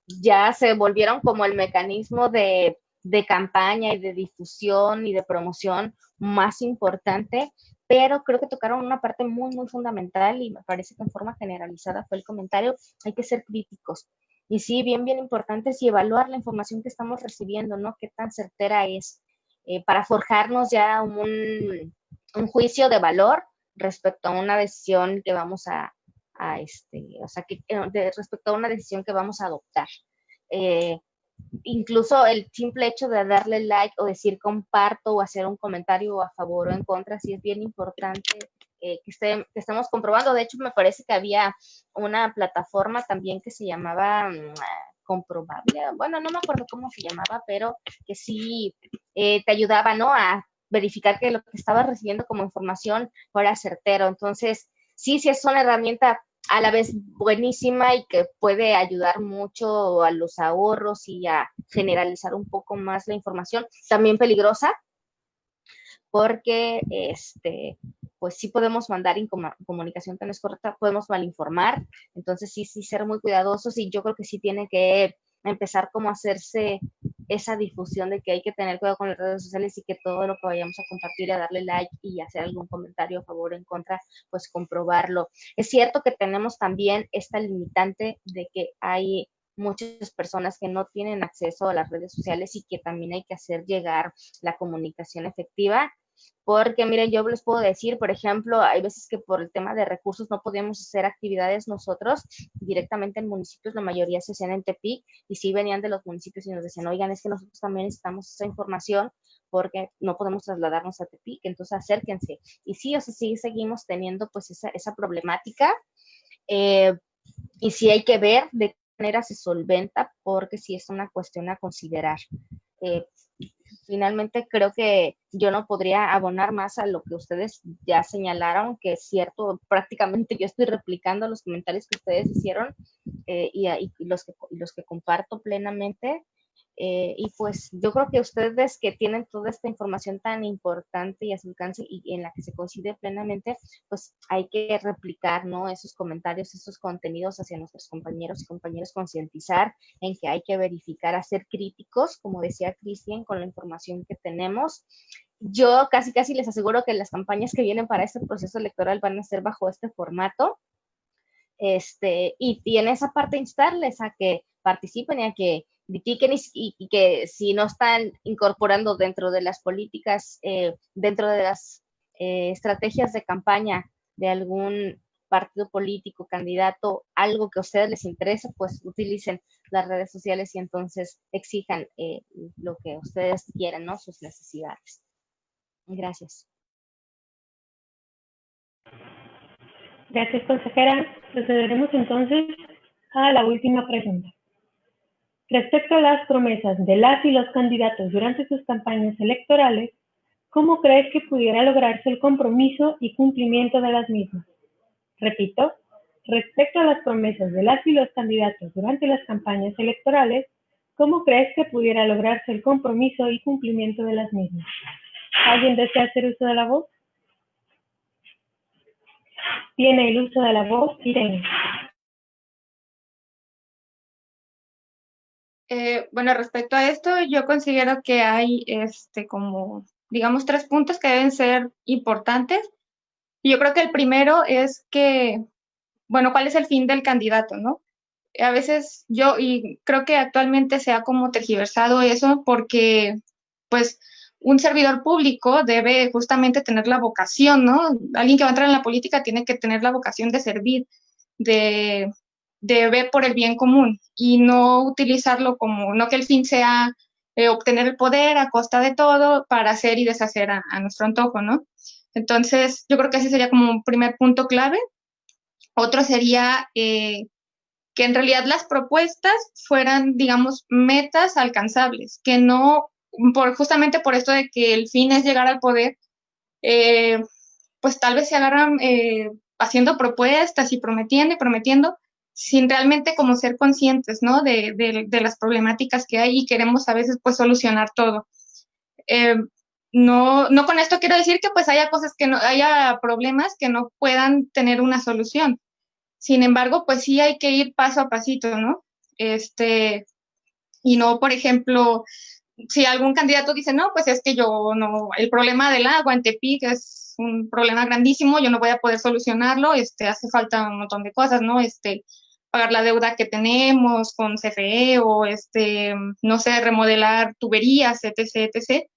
ya se volvieron como el mecanismo de campaña y de difusión y de promoción más importante, pero creo que tocaron una parte muy, muy fundamental y me parece que en forma generalizada fue el comentario, hay que ser críticos. Y sí, bien, bien importantes y evaluar la información que estamos recibiendo, ¿no? Qué tan certera es para forjarnos ya un juicio de valor respecto a una decisión que vamos respecto a una decisión que vamos a adoptar. Incluso el simple hecho de darle like o decir comparto o hacer un comentario a favor o en contra, sí es bien importante que estemos comprobando. De hecho, me parece que había una plataforma también que se llamaba Comprobable, bueno, no me acuerdo cómo se llamaba, pero que sí te ayudaba, ¿no? A verificar que lo que estabas recibiendo como información fuera certero. Entonces, sí es una herramienta a la vez buenísima y que puede ayudar mucho a los ahorros y a generalizar un poco más la información. También peligrosa, porque pues sí podemos mandar comunicación que no es correcta, podemos malinformar, entonces sí ser muy cuidadosos y yo creo que sí tiene que empezar como a hacerse esa difusión de que hay que tener cuidado con las redes sociales y que todo lo que vayamos a compartir, a darle like y hacer algún comentario a favor o en contra, pues comprobarlo. Es cierto que tenemos también esta limitante de que hay muchas personas que no tienen acceso a las redes sociales y que también hay que hacer llegar la comunicación efectiva. Porque, miren, yo les puedo decir, por ejemplo, hay veces que por el tema de recursos no podíamos hacer actividades nosotros directamente en municipios, la mayoría se hacían en Tepic, y sí venían de los municipios y nos decían, oigan, es que nosotros también necesitamos esa información porque no podemos trasladarnos a Tepic, entonces acérquense. Y sí, o sea, sí seguimos teniendo pues esa problemática, y sí hay que ver de qué manera se solventa, porque sí es una cuestión a considerar. Finalmente creo que yo no podría abonar más a lo que ustedes ya señalaron, que es cierto, prácticamente yo estoy replicando los comentarios que ustedes hicieron, y los que comparto plenamente. Y pues yo creo que ustedes que tienen toda esta información tan importante y a su alcance y en la que se coincide plenamente, pues hay que replicar, ¿no?, esos comentarios, esos contenidos hacia nuestros compañeros y compañeras, concientizar en que hay que verificar, hacer críticos, como decía Cristian, con la información que tenemos. Yo casi les aseguro que las campañas que vienen para este proceso electoral van a ser bajo este formato. Y en esa parte instarles a que participen y a que critiquen, y que si no están incorporando dentro de las políticas, dentro de las estrategias de campaña de algún partido político, candidato, algo que a ustedes les interese, pues utilicen las redes sociales y entonces exijan lo que ustedes quieran, ¿no?, sus necesidades. Gracias. Gracias, consejera. Procederemos entonces a la última pregunta. Respecto a las promesas de las y los candidatos durante sus campañas electorales, ¿cómo crees que pudiera lograrse el compromiso y cumplimiento de las mismas? Repito, respecto a las promesas de las y los candidatos durante las campañas electorales, ¿cómo crees que pudiera lograrse el compromiso y cumplimiento de las mismas? ¿Alguien desea hacer uso de la voz? Tiene el uso de la voz Irene. Bueno, respecto a esto, yo considero que hay como, digamos, 3 puntos que deben ser importantes. Y yo creo que el primero es que, bueno, ¿cuál es el fin del candidato, no? A veces y creo que actualmente se ha como tergiversado eso, porque, pues, un servidor público debe justamente tener la vocación, ¿no? Alguien que va a entrar en la política tiene que tener la vocación de servir, de ver por el bien común, y no utilizarlo como, no que el fin sea obtener el poder a costa de todo para hacer y deshacer a nuestro antojo, ¿no? Entonces, yo creo que ese sería como un primer punto clave. Otro sería que en realidad las propuestas fueran, digamos, metas alcanzables, que no, justamente por esto de que el fin es llegar al poder, pues tal vez se agarran haciendo propuestas y prometiendo, sin realmente como ser conscientes, ¿no?, de las problemáticas que hay, y queremos a veces pues solucionar todo. No con esto quiero decir que pues haya problemas que no puedan tener una solución. Sin embargo, pues sí hay que ir paso a pasito, ¿no? Y no, por ejemplo, si algún candidato dice, no, pues es que yo no, el problema del agua en Tepic es un problema grandísimo, yo no voy a poder solucionarlo, hace falta un montón de cosas, ¿no? Pagar la deuda que tenemos con CFE, o no sé, remodelar tuberías, etc.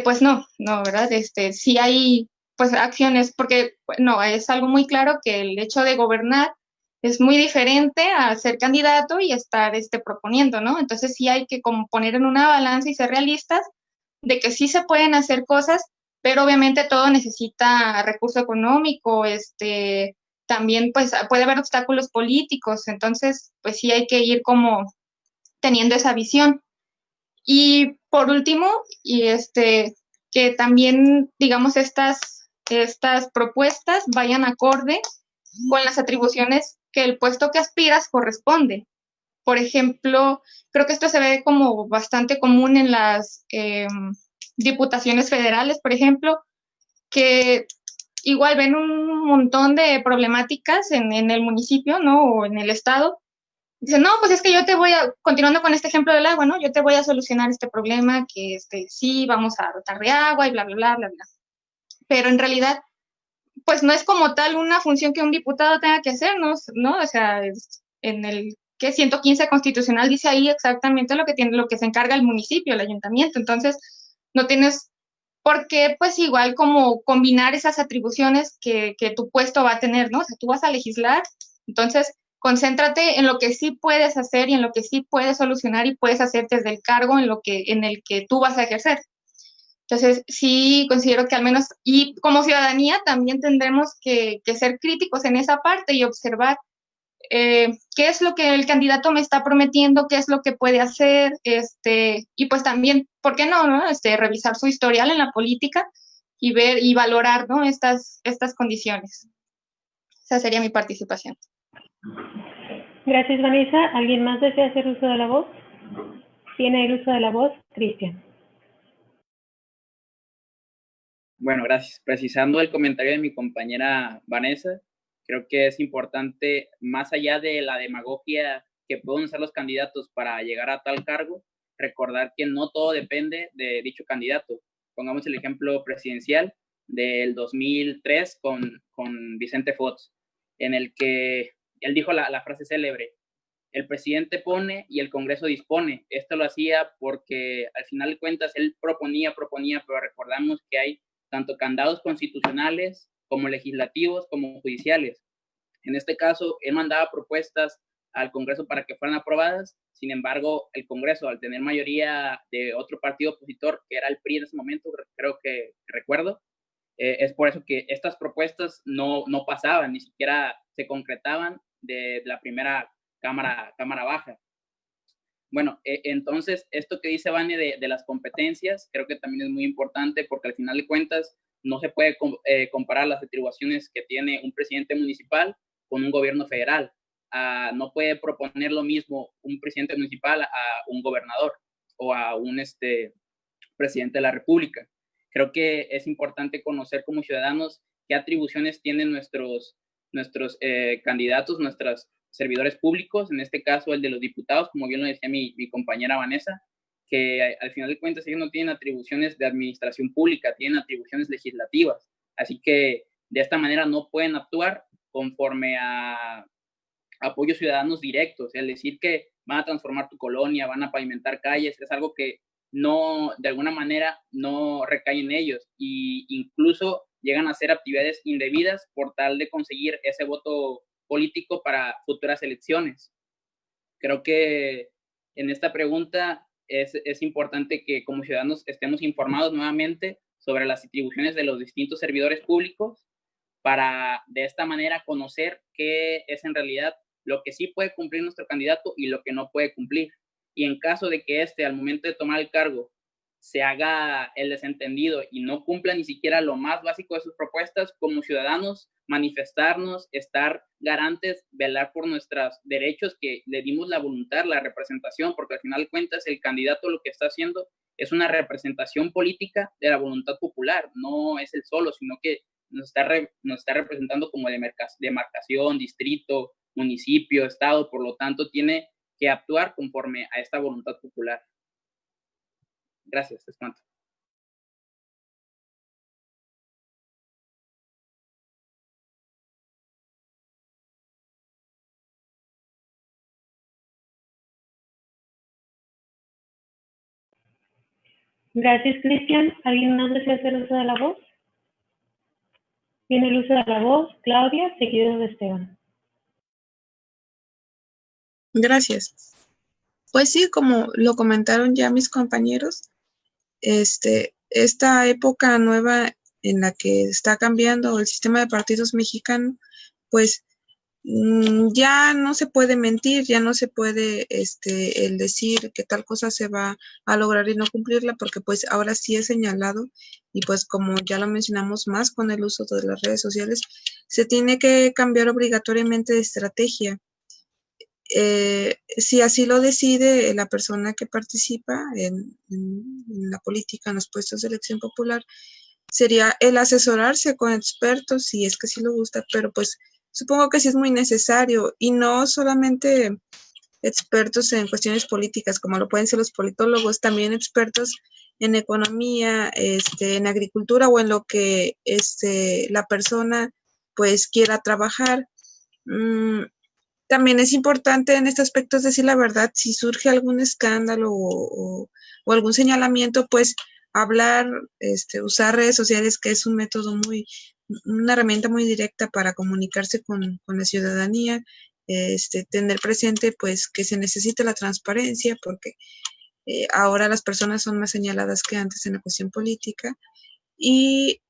Pues no, ¿verdad? Sí hay pues acciones, porque no, es algo muy claro que el hecho de gobernar es muy diferente a ser candidato y estar proponiendo, ¿no? Entonces sí hay que como poner en una balanza y ser realistas de que sí se pueden hacer cosas, pero obviamente todo necesita recurso económico, también pues puede haber obstáculos políticos, entonces pues sí hay que ir como teniendo esa visión. Y por último, que también, digamos, estas propuestas vayan acorde con las atribuciones que el puesto que aspiras corresponde. Por ejemplo, creo que esto se ve como bastante común en las diputaciones federales, por ejemplo, que igual ven un montón de problemáticas en el municipio, ¿no?, o en el estado, Dice, no, pues es que yo te voy a, continuando con este ejemplo del agua, ¿no? Yo te voy a solucionar este problema que sí, vamos a dotar de agua y bla, bla, bla, bla, bla. Pero en realidad, pues no es como tal una función que un diputado tenga que hacer, ¿no? O sea, en el que 115 constitucional dice ahí exactamente lo que se encarga el municipio, el ayuntamiento. Entonces, no tienes por qué, pues igual como combinar esas atribuciones que tu puesto va a tener, ¿no? O sea, tú vas a legislar, entonces concéntrate en lo que sí puedes hacer y en lo que sí puedes solucionar y puedes hacer desde el cargo en el que tú vas a ejercer. Entonces, sí considero que al menos, y como ciudadanía también tendremos que ser críticos en esa parte y observar qué es lo que el candidato me está prometiendo, qué es lo que puede hacer, y pues también, ¿por qué no, no? Revisar su historial en la política y ver y valorar, ¿no? Estas condiciones. Esa sería mi participación. Gracias, Vanessa. ¿Alguien más desea hacer uso de la voz? Tiene el uso de la voz, Cristian. Bueno, gracias. Precisando el comentario de mi compañera Vanessa, creo que es importante, más allá de la demagogia que pueden usar los candidatos para llegar a tal cargo, recordar que no todo depende de dicho candidato. Pongamos el ejemplo presidencial del 2003 con Vicente Fox, en el que él dijo la frase célebre: el presidente pone y el Congreso dispone. Esto lo hacía porque al final de cuentas él proponía, pero recordamos que hay tanto candados constitucionales como legislativos como judiciales. En este caso, él mandaba propuestas al Congreso para que fueran aprobadas. Sin embargo, el Congreso, al tener mayoría de otro partido opositor, que era el PRI en ese momento, creo que recuerdo, es por eso que estas propuestas no pasaban, ni siquiera se concretaban de la primera cámara baja. Bueno, entonces, esto que dice Vane de las competencias, creo que también es muy importante porque al final de cuentas no se puede comparar las atribuciones que tiene un presidente municipal con un gobierno federal. No puede proponer lo mismo un presidente municipal a un gobernador o a un presidente de la República. Creo que es importante conocer como ciudadanos qué atribuciones tienen nuestros candidatos, nuestros servidores públicos, en este caso el de los diputados, como bien lo decía mi compañera Vanessa, que al final de cuentas ellos no tienen atribuciones de administración pública, tienen atribuciones legislativas, así que de esta manera no pueden actuar conforme a apoyos ciudadanos directos, es decir, que van a transformar tu colonia, van a pavimentar calles, es algo que no, de alguna manera, no recae en ellos, y incluso llegan a hacer actividades indebidas por tal de conseguir ese voto político para futuras elecciones. Creo que en esta pregunta es importante que como ciudadanos estemos informados nuevamente sobre las atribuciones de los distintos servidores públicos para de esta manera conocer qué es en realidad lo que sí puede cumplir nuestro candidato y lo que no puede cumplir. Y en caso de que al momento de tomar el cargo, se haga el desentendido y no cumpla ni siquiera lo más básico de sus propuestas, como ciudadanos, manifestarnos, estar garantes, velar por nuestros derechos, que le dimos la voluntad, la representación, porque al final de cuentas el candidato lo que está haciendo es una representación política de la voluntad popular, no es el solo, sino que nos está representando como demarcación, distrito, municipio, estado, por lo tanto tiene que actuar conforme a esta voluntad popular. Gracias, es cuanto. Gracias, Cristian. ¿Alguien más desea hacer uso de la voz? Tiene el uso de la voz Claudia, seguido de Esteban. Gracias. Pues sí, como lo comentaron ya mis compañeros, esta época nueva en la que está cambiando el sistema de partidos mexicano, pues ya no se puede mentir, ya no se puede el decir que tal cosa se va a lograr y no cumplirla, porque pues ahora sí es señalado y pues como ya lo mencionamos más con el uso de las redes sociales, se tiene que cambiar obligatoriamente de estrategia. Si así lo decide la persona que participa en la política, en los puestos de elección popular, sería el asesorarse con expertos, si es que sí lo gusta, pero pues supongo que sí es muy necesario, y no solamente expertos en cuestiones políticas, como lo pueden ser los politólogos, también expertos en economía, en agricultura o en lo que la persona pues quiera trabajar. También es importante en este aspecto decir la verdad, si surge algún escándalo o algún señalamiento, pues hablar, usar redes sociales, que es un método una herramienta muy directa para comunicarse con la ciudadanía, tener presente pues que se necesita la transparencia, porque ahora las personas son más señaladas que antes en la cuestión política, y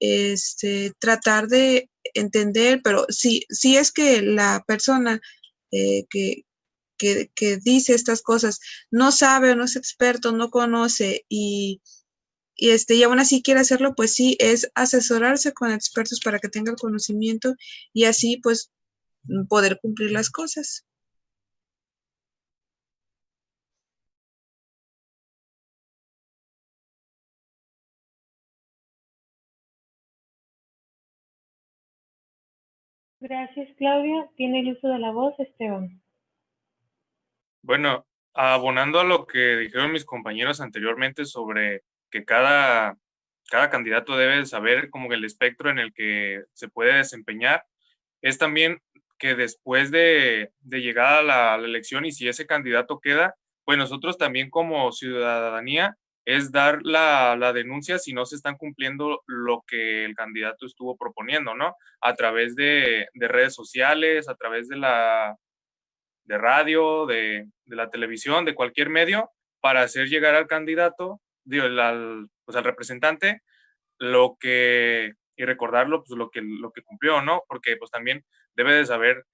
tratar de entender, pero si es que la persona que dice estas cosas no sabe o no es experto, no conoce y aún así quiere hacerlo, pues sí, es asesorarse con expertos para que tenga el conocimiento y así pues poder cumplir las cosas. Gracias, Claudia. Tiene el uso de la voz, Esteban. Bueno, abonando a lo que dijeron mis compañeros anteriormente sobre que cada candidato debe saber como el espectro en el que se puede desempeñar, es también que después de llegar a la elección y si ese candidato queda, pues nosotros también como ciudadanía es dar la denuncia si no se están cumpliendo lo que el candidato estuvo proponiendo, ¿no? A través de redes sociales, a través de radio, de la televisión, de cualquier medio, para hacer llegar al candidato, pues al representante, y recordarlo, pues lo que cumplió, ¿no? Porque pues también debe de saber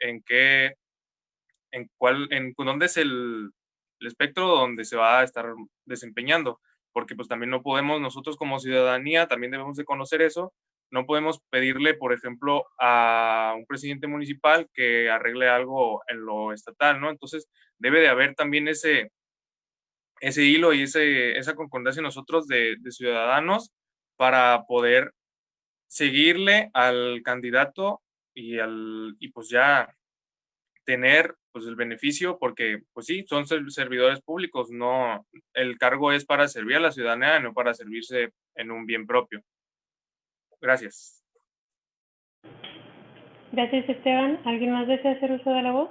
dónde es el espectro donde se va a estar desempeñando, porque pues también no podemos, nosotros como ciudadanía, también debemos de conocer eso, no podemos pedirle, por ejemplo, a un presidente municipal que arregle algo en lo estatal, ¿no? Entonces, debe de haber también ese hilo y esa concordancia nosotros de ciudadanos para poder seguirle al candidato y pues ya tener pues el beneficio, porque pues sí, son servidores públicos, no, el cargo es para servir a la ciudadanía, no para servirse en un bien propio. Gracias. Gracias, Esteban. ¿Alguien más desea hacer uso de la voz?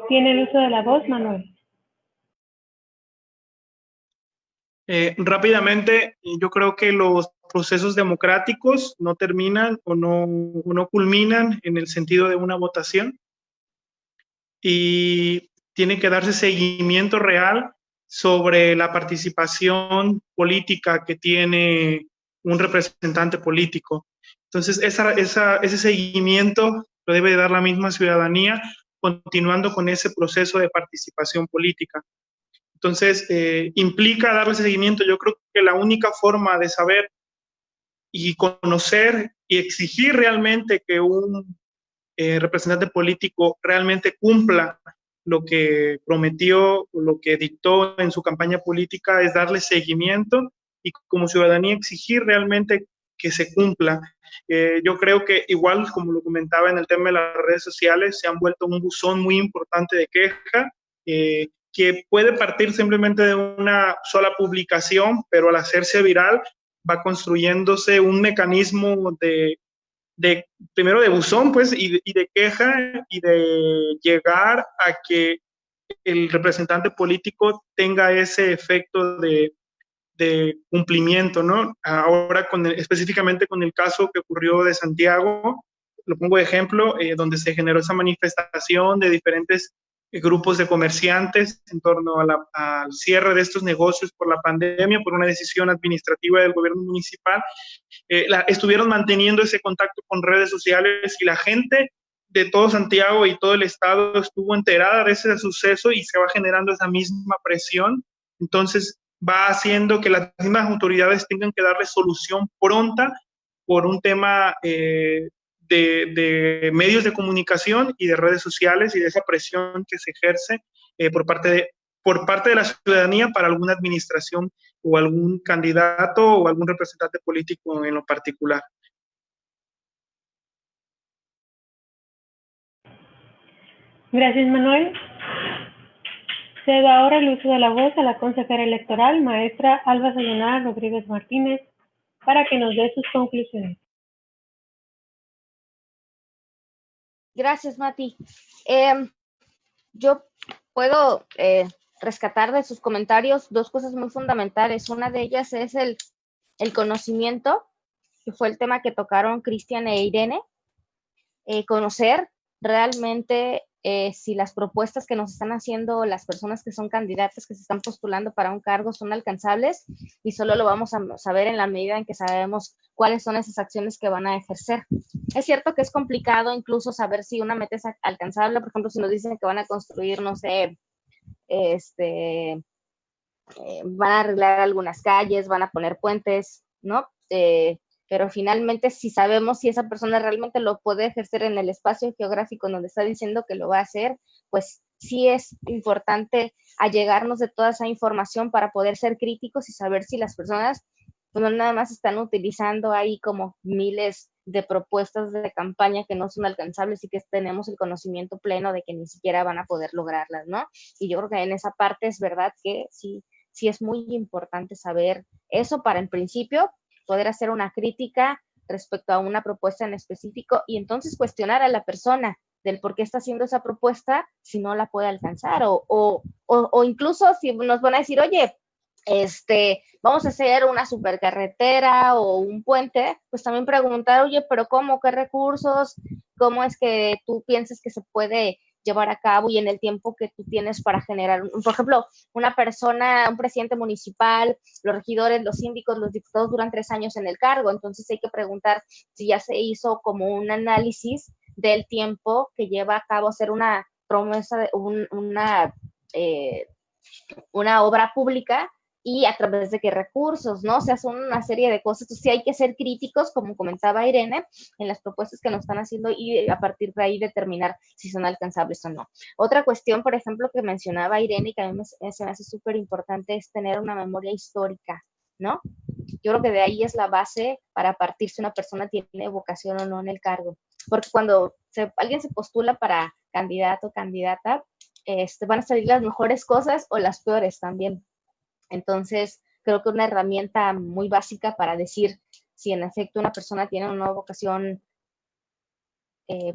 Tiene el uso de la voz, Manuel. Rápidamente, yo creo que los procesos democráticos no terminan o no culminan en el sentido de una votación y tiene que darse seguimiento real sobre la participación política que tiene un representante político. Entonces, ese seguimiento lo debe dar la misma ciudadanía, continuando con ese proceso de participación política. Entonces, implica darle seguimiento. Yo creo que la única forma de saber y conocer y exigir realmente que un representante político realmente cumpla lo que prometió, lo que dictó en su campaña política, es darle seguimiento y como ciudadanía exigir realmente que se cumpla. Yo creo que igual, como lo comentaba en el tema de las redes sociales, se han vuelto un buzón muy importante de queja, que puede partir simplemente de una sola publicación, pero al hacerse viral va construyéndose un mecanismo primero de buzón, pues, y de queja y de llegar a que el representante político tenga ese efecto de cumplimiento, ¿no? Ahora, específicamente con el caso que ocurrió de Santiago, lo pongo de ejemplo, donde se generó esa manifestación de diferentes grupos de comerciantes en torno al cierre de estos negocios por la pandemia, por una decisión administrativa del gobierno municipal. Estuvieron manteniendo ese contacto con redes sociales y la gente de todo Santiago y todo el estado estuvo enterada de ese suceso y se va generando esa misma presión. Entonces va haciendo que las mismas autoridades tengan que darle solución pronta por un tema de medios de comunicación y de redes sociales y de esa presión que se ejerce por parte de la ciudadanía para alguna administración o algún candidato o algún representante político en lo particular. Gracias, Manuel. Cedo ahora el uso de la voz a la consejera electoral, maestra Alba Sayonara Rodríguez Martínez, para que nos dé sus conclusiones. Gracias, Mati. Yo puedo rescatar de sus comentarios dos cosas muy fundamentales. Una de ellas es el conocimiento, que fue el tema que tocaron Cristian e Irene. Conocer realmente si las propuestas que nos están haciendo las personas que son candidatas, que se están postulando para un cargo, son alcanzables, y solo lo vamos a saber en la medida en que sabemos cuáles son esas acciones que van a ejercer. Es cierto que es complicado incluso saber si una meta es alcanzable. Por ejemplo, si nos dicen que van a construir, no sé, van a arreglar algunas calles, van a poner puentes, ¿no? Pero finalmente, si sabemos si esa persona realmente lo puede ejercer en el espacio geográfico donde está diciendo que lo va a hacer, pues sí es importante allegarnos de toda esa información para poder ser críticos y saber si las personas pues, no nada más están utilizando ahí como miles de propuestas de campaña que no son alcanzables y que tenemos el conocimiento pleno de que ni siquiera van a poder lograrlas, ¿no? Y yo creo que en esa parte es verdad que sí es muy importante saber eso para en principio poder hacer una crítica respecto a una propuesta en específico y entonces cuestionar a la persona del por qué está haciendo esa propuesta si no la puede alcanzar o incluso si nos van a decir, oye, vamos a hacer una supercarretera o un puente, pues también preguntar, oye, pero ¿cómo? ¿Qué recursos? ¿Cómo es que tú piensas que se puede llevar a cabo y en el tiempo que tú tienes para generar, por ejemplo, una persona, un presidente municipal, los regidores, los síndicos, los diputados duran 3 años en el cargo, entonces hay que preguntar si ya se hizo como un análisis del tiempo que lleva a cabo hacer una promesa, una obra pública y a través de qué recursos, ¿no? O sea, son una serie de cosas. Entonces, sí hay que ser críticos, como comentaba Irene, en las propuestas que nos están haciendo y a partir de ahí determinar si son alcanzables o no. Otra cuestión, por ejemplo, que mencionaba Irene y que a mí se me hace súper importante es tener una memoria histórica, ¿no? Yo creo que de ahí es la base para partir si una persona tiene vocación o no en el cargo. Porque cuando alguien se postula para candidato o candidata, van a salir las mejores cosas o las peores también. Entonces, creo que una herramienta muy básica para decir si en efecto una persona tiene una vocación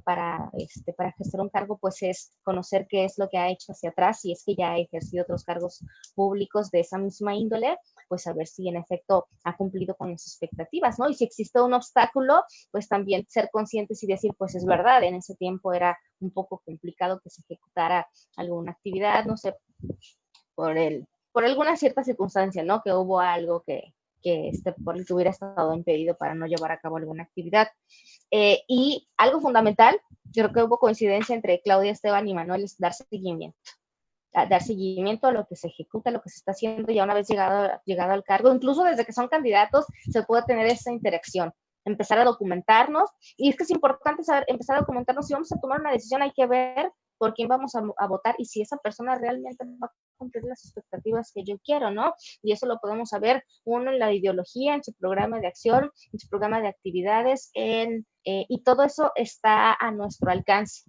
para ejercer un cargo, pues es conocer qué es lo que ha hecho hacia atrás, si es que ya ha ejercido otros cargos públicos de esa misma índole, pues saber si en efecto ha cumplido con las expectativas, ¿no? Y si existe un obstáculo, pues también ser conscientes y decir, pues es verdad, en ese tiempo era un poco complicado que se ejecutara alguna actividad, no sé, por alguna cierta circunstancia, ¿no? Que hubo algo por el que hubiera estado impedido para no llevar a cabo alguna actividad. Y algo fundamental, yo creo que hubo coincidencia entre Claudia, Esteban y Manuel, es dar seguimiento a lo que se ejecuta, lo que se está haciendo ya una vez llegado al cargo, incluso desde que son candidatos se puede tener esa interacción, empezar a documentarnos, y es que es importante empezar a documentarnos. Si vamos a tomar una decisión hay que ver por quién vamos a votar y si esa persona realmente va a cumplir las expectativas que yo quiero, ¿no? Y eso lo podemos saber, uno, en la ideología, en su programa de acción, en su programa de actividades, y todo eso está a nuestro alcance.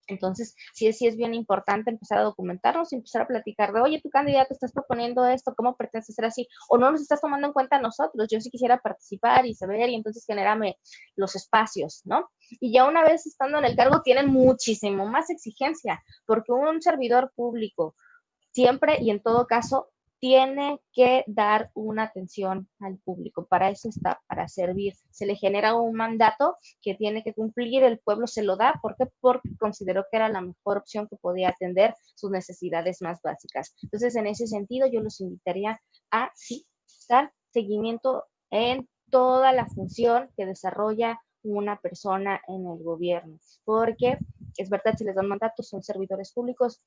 Entonces, sí es bien importante empezar a documentarnos y empezar a platicar de, oye, tu candidato estás proponiendo esto, ¿cómo pretendes ser así? O no nos estás tomando en cuenta a nosotros, yo sí quisiera participar y saber, y entonces genérame los espacios, ¿no? Y ya una vez estando en el cargo tienen muchísimo más exigencia, porque un servidor público siempre y en todo caso tiene que dar una atención al público. Para eso está, para servir. Se le genera un mandato que tiene que cumplir, el pueblo se lo da. ¿Por qué? Porque consideró que era la mejor opción que podía atender sus necesidades más básicas. Entonces, en ese sentido, yo los invitaría a sí, dar seguimiento en toda la función que desarrolla una persona en el gobierno. Porque es verdad, se les dan mandatos, son servidores públicos.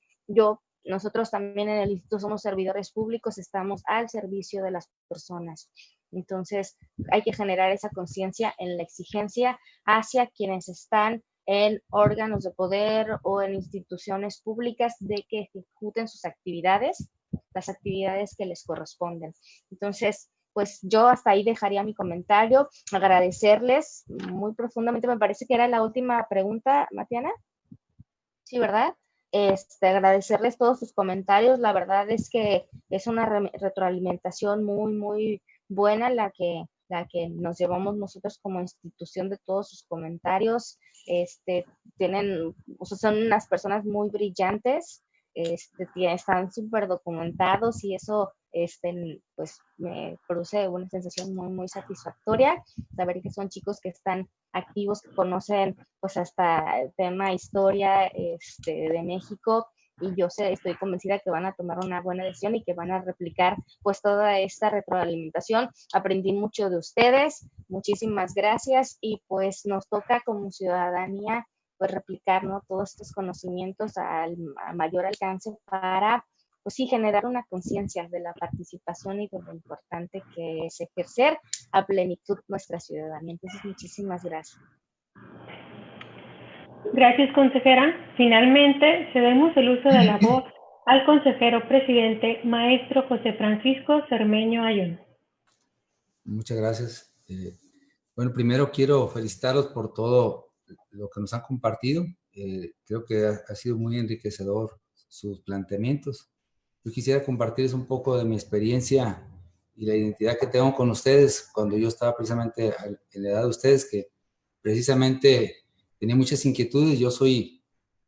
Nosotros también en el instituto somos servidores públicos, estamos al servicio de las personas. Entonces, hay que generar esa conciencia en la exigencia hacia quienes están en órganos de poder o en instituciones públicas de que ejecuten sus actividades, las actividades que les corresponden. Entonces, pues yo hasta ahí dejaría mi comentario, agradecerles muy profundamente. Me parece que era la última pregunta, Matiana. Sí, ¿verdad? Agradecerles todos sus comentarios. La verdad es que es una retroalimentación muy, muy buena la que nos llevamos nosotros como institución de todos sus comentarios. Tienen, o sea, son unas personas muy brillantes, están súper documentados y eso, pues, me produce una sensación muy, muy satisfactoria. Saber que son chicos que están activos, que conocen pues hasta el tema historia de México, y yo estoy convencida que van a tomar una buena decisión y que van a replicar pues toda esta retroalimentación. Aprendí mucho de ustedes, muchísimas gracias, y pues nos toca como ciudadanía pues replicar, ¿no?, todos estos conocimientos a mayor alcance para pues sí generar una conciencia de la participación y de lo importante que es ejercer a plenitud nuestra ciudadanía. Entonces, muchísimas gracias. Gracias, consejera. Finalmente, cedemos el uso de la voz al consejero presidente, maestro José Francisco Cermeño Ayón. Muchas gracias. Bueno, primero quiero felicitarlos por todo lo que nos han compartido. Creo que ha sido muy enriquecedor sus planteamientos. Yo quisiera compartirles un poco de mi experiencia y la identidad que tengo con ustedes cuando yo estaba precisamente en la edad de ustedes, que precisamente tenía muchas inquietudes. Yo soy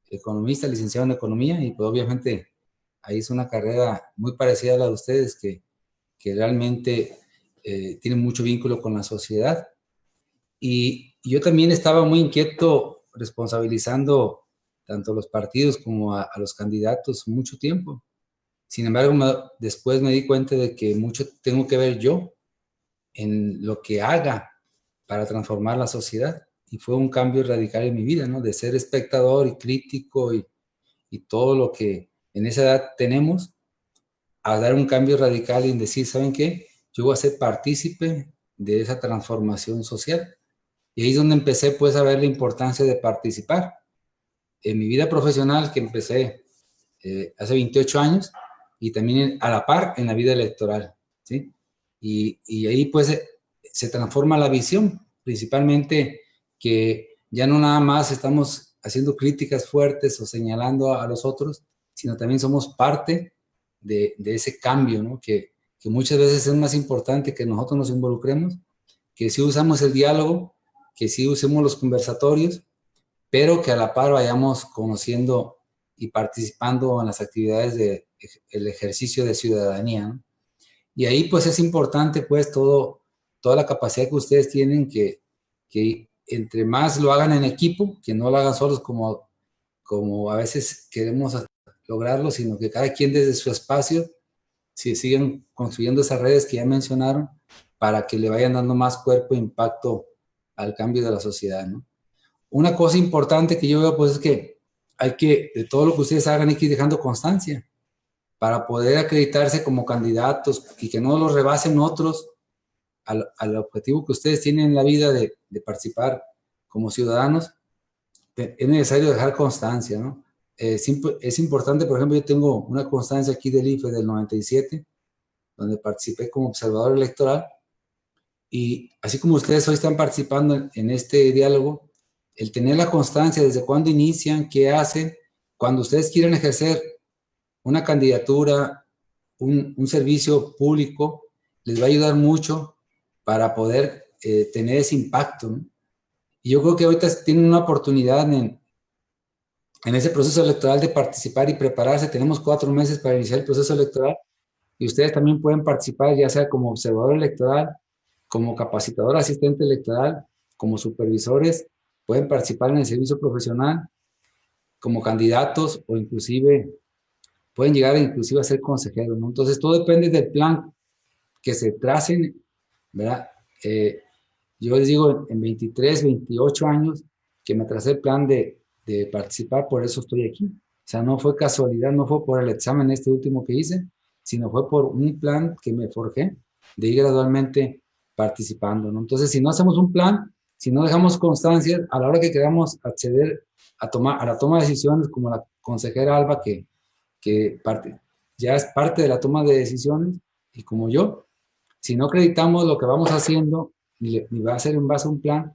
economista, licenciado en economía, y pues obviamente ahí es una carrera muy parecida a la de ustedes, que realmente tiene mucho vínculo con la sociedad. Y yo también estaba muy inquieto responsabilizando tanto a los partidos como a los candidatos mucho tiempo. Sin embargo, después me di cuenta de que mucho tengo que ver yo en lo que haga para transformar la sociedad. Y fue un cambio radical en mi vida, ¿no? De ser espectador y crítico y todo lo que en esa edad tenemos, a dar un cambio radical en decir, ¿saben qué? Yo voy a ser partícipe de esa transformación social. Y ahí es donde empecé pues a ver la importancia de participar. En mi vida profesional, que empecé hace 28 años, y también a la par en la vida electoral, ¿sí? Y ahí pues se transforma la visión, principalmente que ya no nada más estamos haciendo críticas fuertes o señalando a los otros, sino también somos parte de ese cambio, ¿no? Que muchas veces es más importante que nosotros nos involucremos, que sí usamos el diálogo, que sí usemos los conversatorios, pero que a la par vayamos conociendo y participando en las actividades del ejercicio de ciudadanía, ¿no? Y ahí pues es importante pues toda la capacidad que ustedes tienen, que entre más lo hagan en equipo, que no lo hagan solos como a veces queremos lograrlo, sino que cada quien desde su espacio siguen construyendo esas redes que ya mencionaron, para que le vayan dando más cuerpo e impacto al cambio de la sociedad, ¿no? Una cosa importante que yo veo pues es que de todo lo que ustedes hagan, hay que ir dejando constancia para poder acreditarse como candidatos y que no los rebasen otros al objetivo que ustedes tienen en la vida de participar como ciudadanos. Es necesario dejar constancia, ¿no? Es importante, por ejemplo, yo tengo una constancia aquí del IFE del 97, donde participé como observador electoral, y así como ustedes hoy están participando en este diálogo, el tener la constancia desde cuándo inician, qué hacen, cuando ustedes quieren ejercer una candidatura, un servicio público, les va a ayudar mucho para poder tener ese impacto, ¿no? Y yo creo que ahorita tienen una oportunidad en ese proceso electoral de participar y prepararse. Tenemos 4 meses para iniciar el proceso electoral, y ustedes también pueden participar, ya sea como observador electoral, como capacitador asistente electoral, como supervisores, pueden participar en el servicio profesional, como candidatos, o inclusive pueden llegar inclusive a ser consejeros, ¿no? Entonces todo depende del plan que se tracen, ¿verdad? Yo les digo, en 23, 28 años que me tracé el plan de participar, por eso estoy aquí. O sea, no fue casualidad, no fue por el examen último que hice, sino fue por un plan que me forjé de ir gradualmente participando, ¿no? Entonces, si no hacemos un plan, si no dejamos constancia, a la hora que queramos acceder a la toma de decisiones, como la consejera Alba, que ya es parte de la toma de decisiones, y como yo, si no acreditamos lo que vamos haciendo, ni va a ser en base a un plan,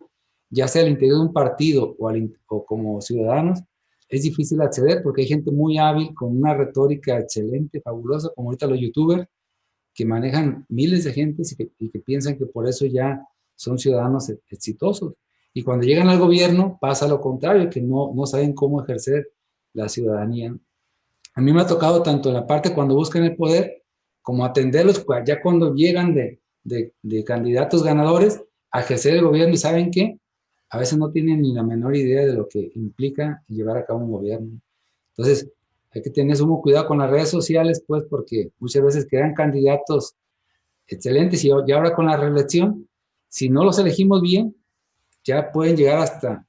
ya sea al interior de un partido o como ciudadanos, es difícil acceder porque hay gente muy hábil con una retórica excelente, fabulosa, como ahorita los youtubers, que manejan miles de gentes y que piensan que por eso ya son ciudadanos exitosos. Y cuando llegan al gobierno pasa lo contrario, que no saben cómo ejercer la ciudadanía. A mí me ha tocado tanto en la parte cuando buscan el poder, como atenderlos ya cuando llegan de candidatos ganadores a ejercer el gobierno y ¿saben qué? A veces no tienen ni la menor idea de lo que implica llevar a cabo un gobierno. Entonces, hay que tener sumo cuidado con las redes sociales, pues, porque muchas veces crean candidatos excelentes y ahora con la reelección, si no los elegimos bien, ya pueden llegar hasta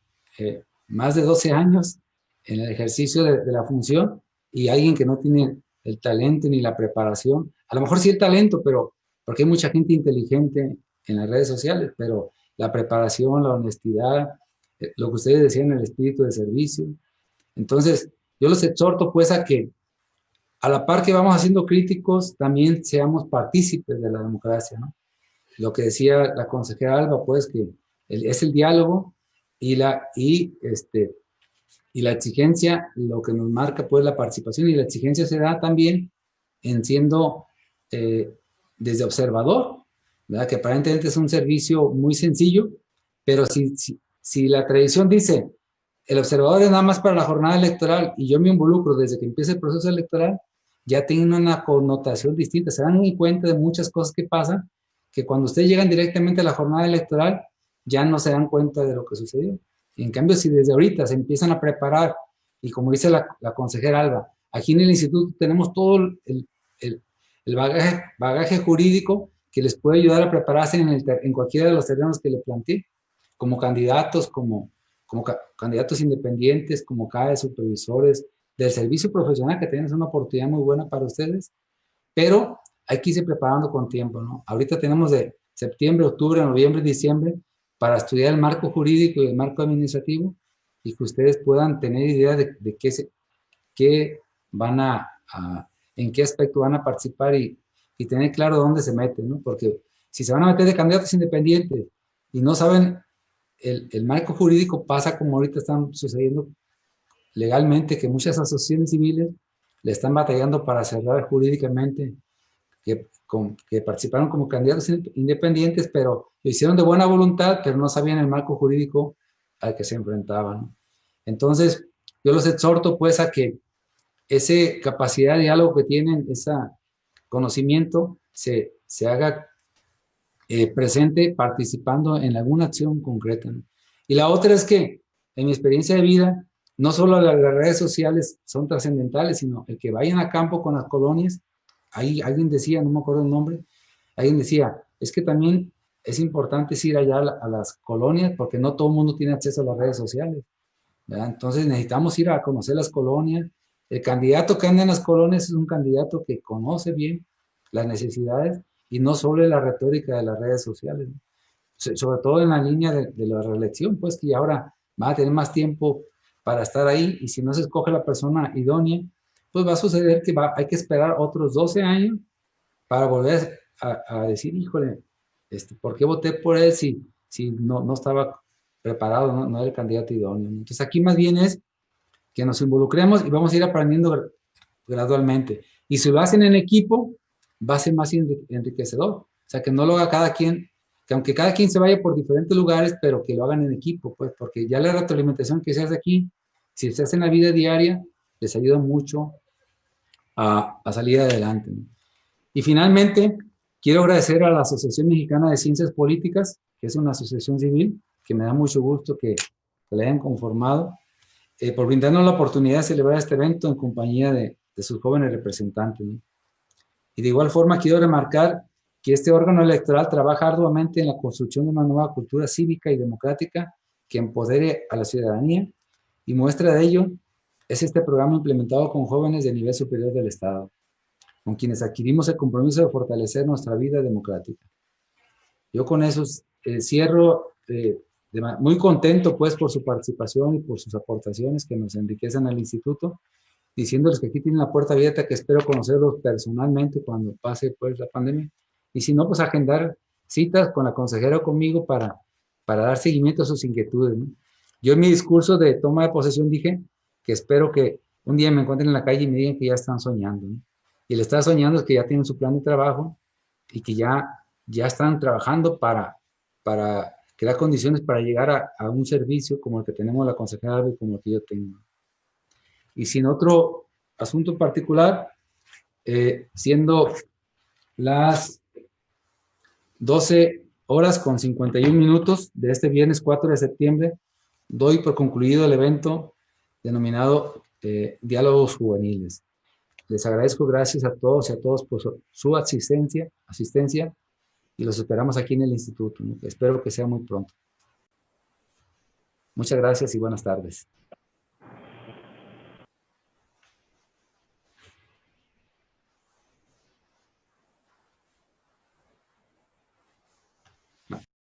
más de 12 años en el ejercicio de la función y alguien que no tiene el talento ni la preparación, a lo mejor sí el talento, pero porque hay mucha gente inteligente en las redes sociales, pero la preparación, la honestidad, lo que ustedes decían, el espíritu de servicio. Entonces, yo los exhorto pues a que a la par que vamos haciendo críticos, también seamos partícipes de la democracia, ¿no? Lo que decía la consejera Alba, pues que es el diálogo y la exigencia, lo que nos marca pues la participación, y la exigencia se da también en siendo desde observador, ¿verdad? Que aparentemente es un servicio muy sencillo, pero si la tradición dice el observador es nada más para la jornada electoral y yo me involucro desde que empieza el proceso electoral, ya tiene una connotación distinta, se dan cuenta de muchas cosas que pasan, que cuando ustedes llegan directamente a la jornada electoral, ya no se dan cuenta de lo que sucedió. En cambio, si desde ahorita se empiezan a preparar, y como dice la consejera Alba, aquí en el instituto tenemos todo el bagaje jurídico que les puede ayudar a prepararse en cualquiera de los terrenos que le planteé, como candidatos, como candidatos independientes, como CAE, supervisores, del servicio profesional, que tenemos una oportunidad muy buena para ustedes, pero hay que irse preparando con tiempo, ¿no? Ahorita tenemos de septiembre, octubre, noviembre, diciembre, para estudiar el marco jurídico y el marco administrativo, y que ustedes puedan tener idea de qué van en qué aspecto van a participar y tener claro dónde se meten, ¿no? Porque si se van a meter de candidatos independientes y no saben el marco jurídico, pasa como ahorita están sucediendo legalmente, que muchas asociaciones civiles le están batallando para cerrar jurídicamente, que participaron como candidatos independientes, pero lo hicieron de buena voluntad, pero no sabían el marco jurídico al que se enfrentaban. Entonces, yo los exhorto pues a que esa capacidad de diálogo que tienen, ese conocimiento, se haga presente participando en alguna acción concreta, ¿no? Y la otra es que, en mi experiencia de vida, no solo las redes sociales son trascendentales, sino el que vayan a campo con las colonias. Ahí alguien decía, no me acuerdo el nombre, alguien decía, es que también es importante ir allá a las colonias porque no todo el mundo tiene acceso a las redes sociales, ¿verdad? Entonces necesitamos ir a conocer las colonias. El candidato que anda en las colonias es un candidato que conoce bien las necesidades y no solo la retórica de las redes sociales, ¿no? Sobre todo en la línea de la reelección, pues que ahora va a tener más tiempo para estar ahí, y si no se escoge la persona idónea, pues va a suceder que hay que esperar otros 12 años para volver a decir, híjole, ¿por qué voté por él si no estaba preparado, no era el candidato idóneo? Entonces aquí más bien es que nos involucremos y vamos a ir aprendiendo gradualmente. Y si lo hacen en equipo, va a ser más enriquecedor. O sea, que no lo haga cada quien, que aunque cada quien se vaya por diferentes lugares, pero que lo hagan en equipo, pues, porque ya la retroalimentación que se hace aquí, si se hace en la vida diaria, les ayuda mucho a salir adelante, ¿no? Y finalmente, quiero agradecer a la Asociación Mexicana de Ciencias Políticas, que es una asociación civil, que me da mucho gusto que la hayan conformado, por brindarnos la oportunidad de celebrar este evento en compañía de sus jóvenes representantes, ¿no? Y de igual forma quiero remarcar que este órgano electoral trabaja arduamente en la construcción de una nueva cultura cívica y democrática que empodere a la ciudadanía, y muestra de ello es este programa implementado con jóvenes de nivel superior del Estado, con quienes adquirimos el compromiso de fortalecer nuestra vida democrática. Yo con eso cierro muy contento pues por su participación y por sus aportaciones que nos enriquecen al instituto, diciéndoles que aquí tienen la puerta abierta, que espero conocerlos personalmente cuando pase pues la pandemia, y si no, pues agendar citas con la consejera o conmigo para dar seguimiento a sus inquietudes, ¿no? Yo en mi discurso de toma de posesión dije que espero que un día me encuentren en la calle y me digan que ya están soñando, ¿no? Y el estar soñando es que ya tienen su plan de trabajo y que ya están trabajando para crear condiciones para llegar a un servicio como el que tenemos la consejera Alba y como el que yo tengo. Y sin otro asunto particular, siendo las 12 horas con 51 minutos de este viernes 4 de septiembre, doy por concluido el evento denominado Diálogos Juveniles. Les agradezco, gracias a todos y a todos por su asistencia y los esperamos aquí en el instituto, ¿no? Espero que sea muy pronto. Muchas gracias y buenas tardes.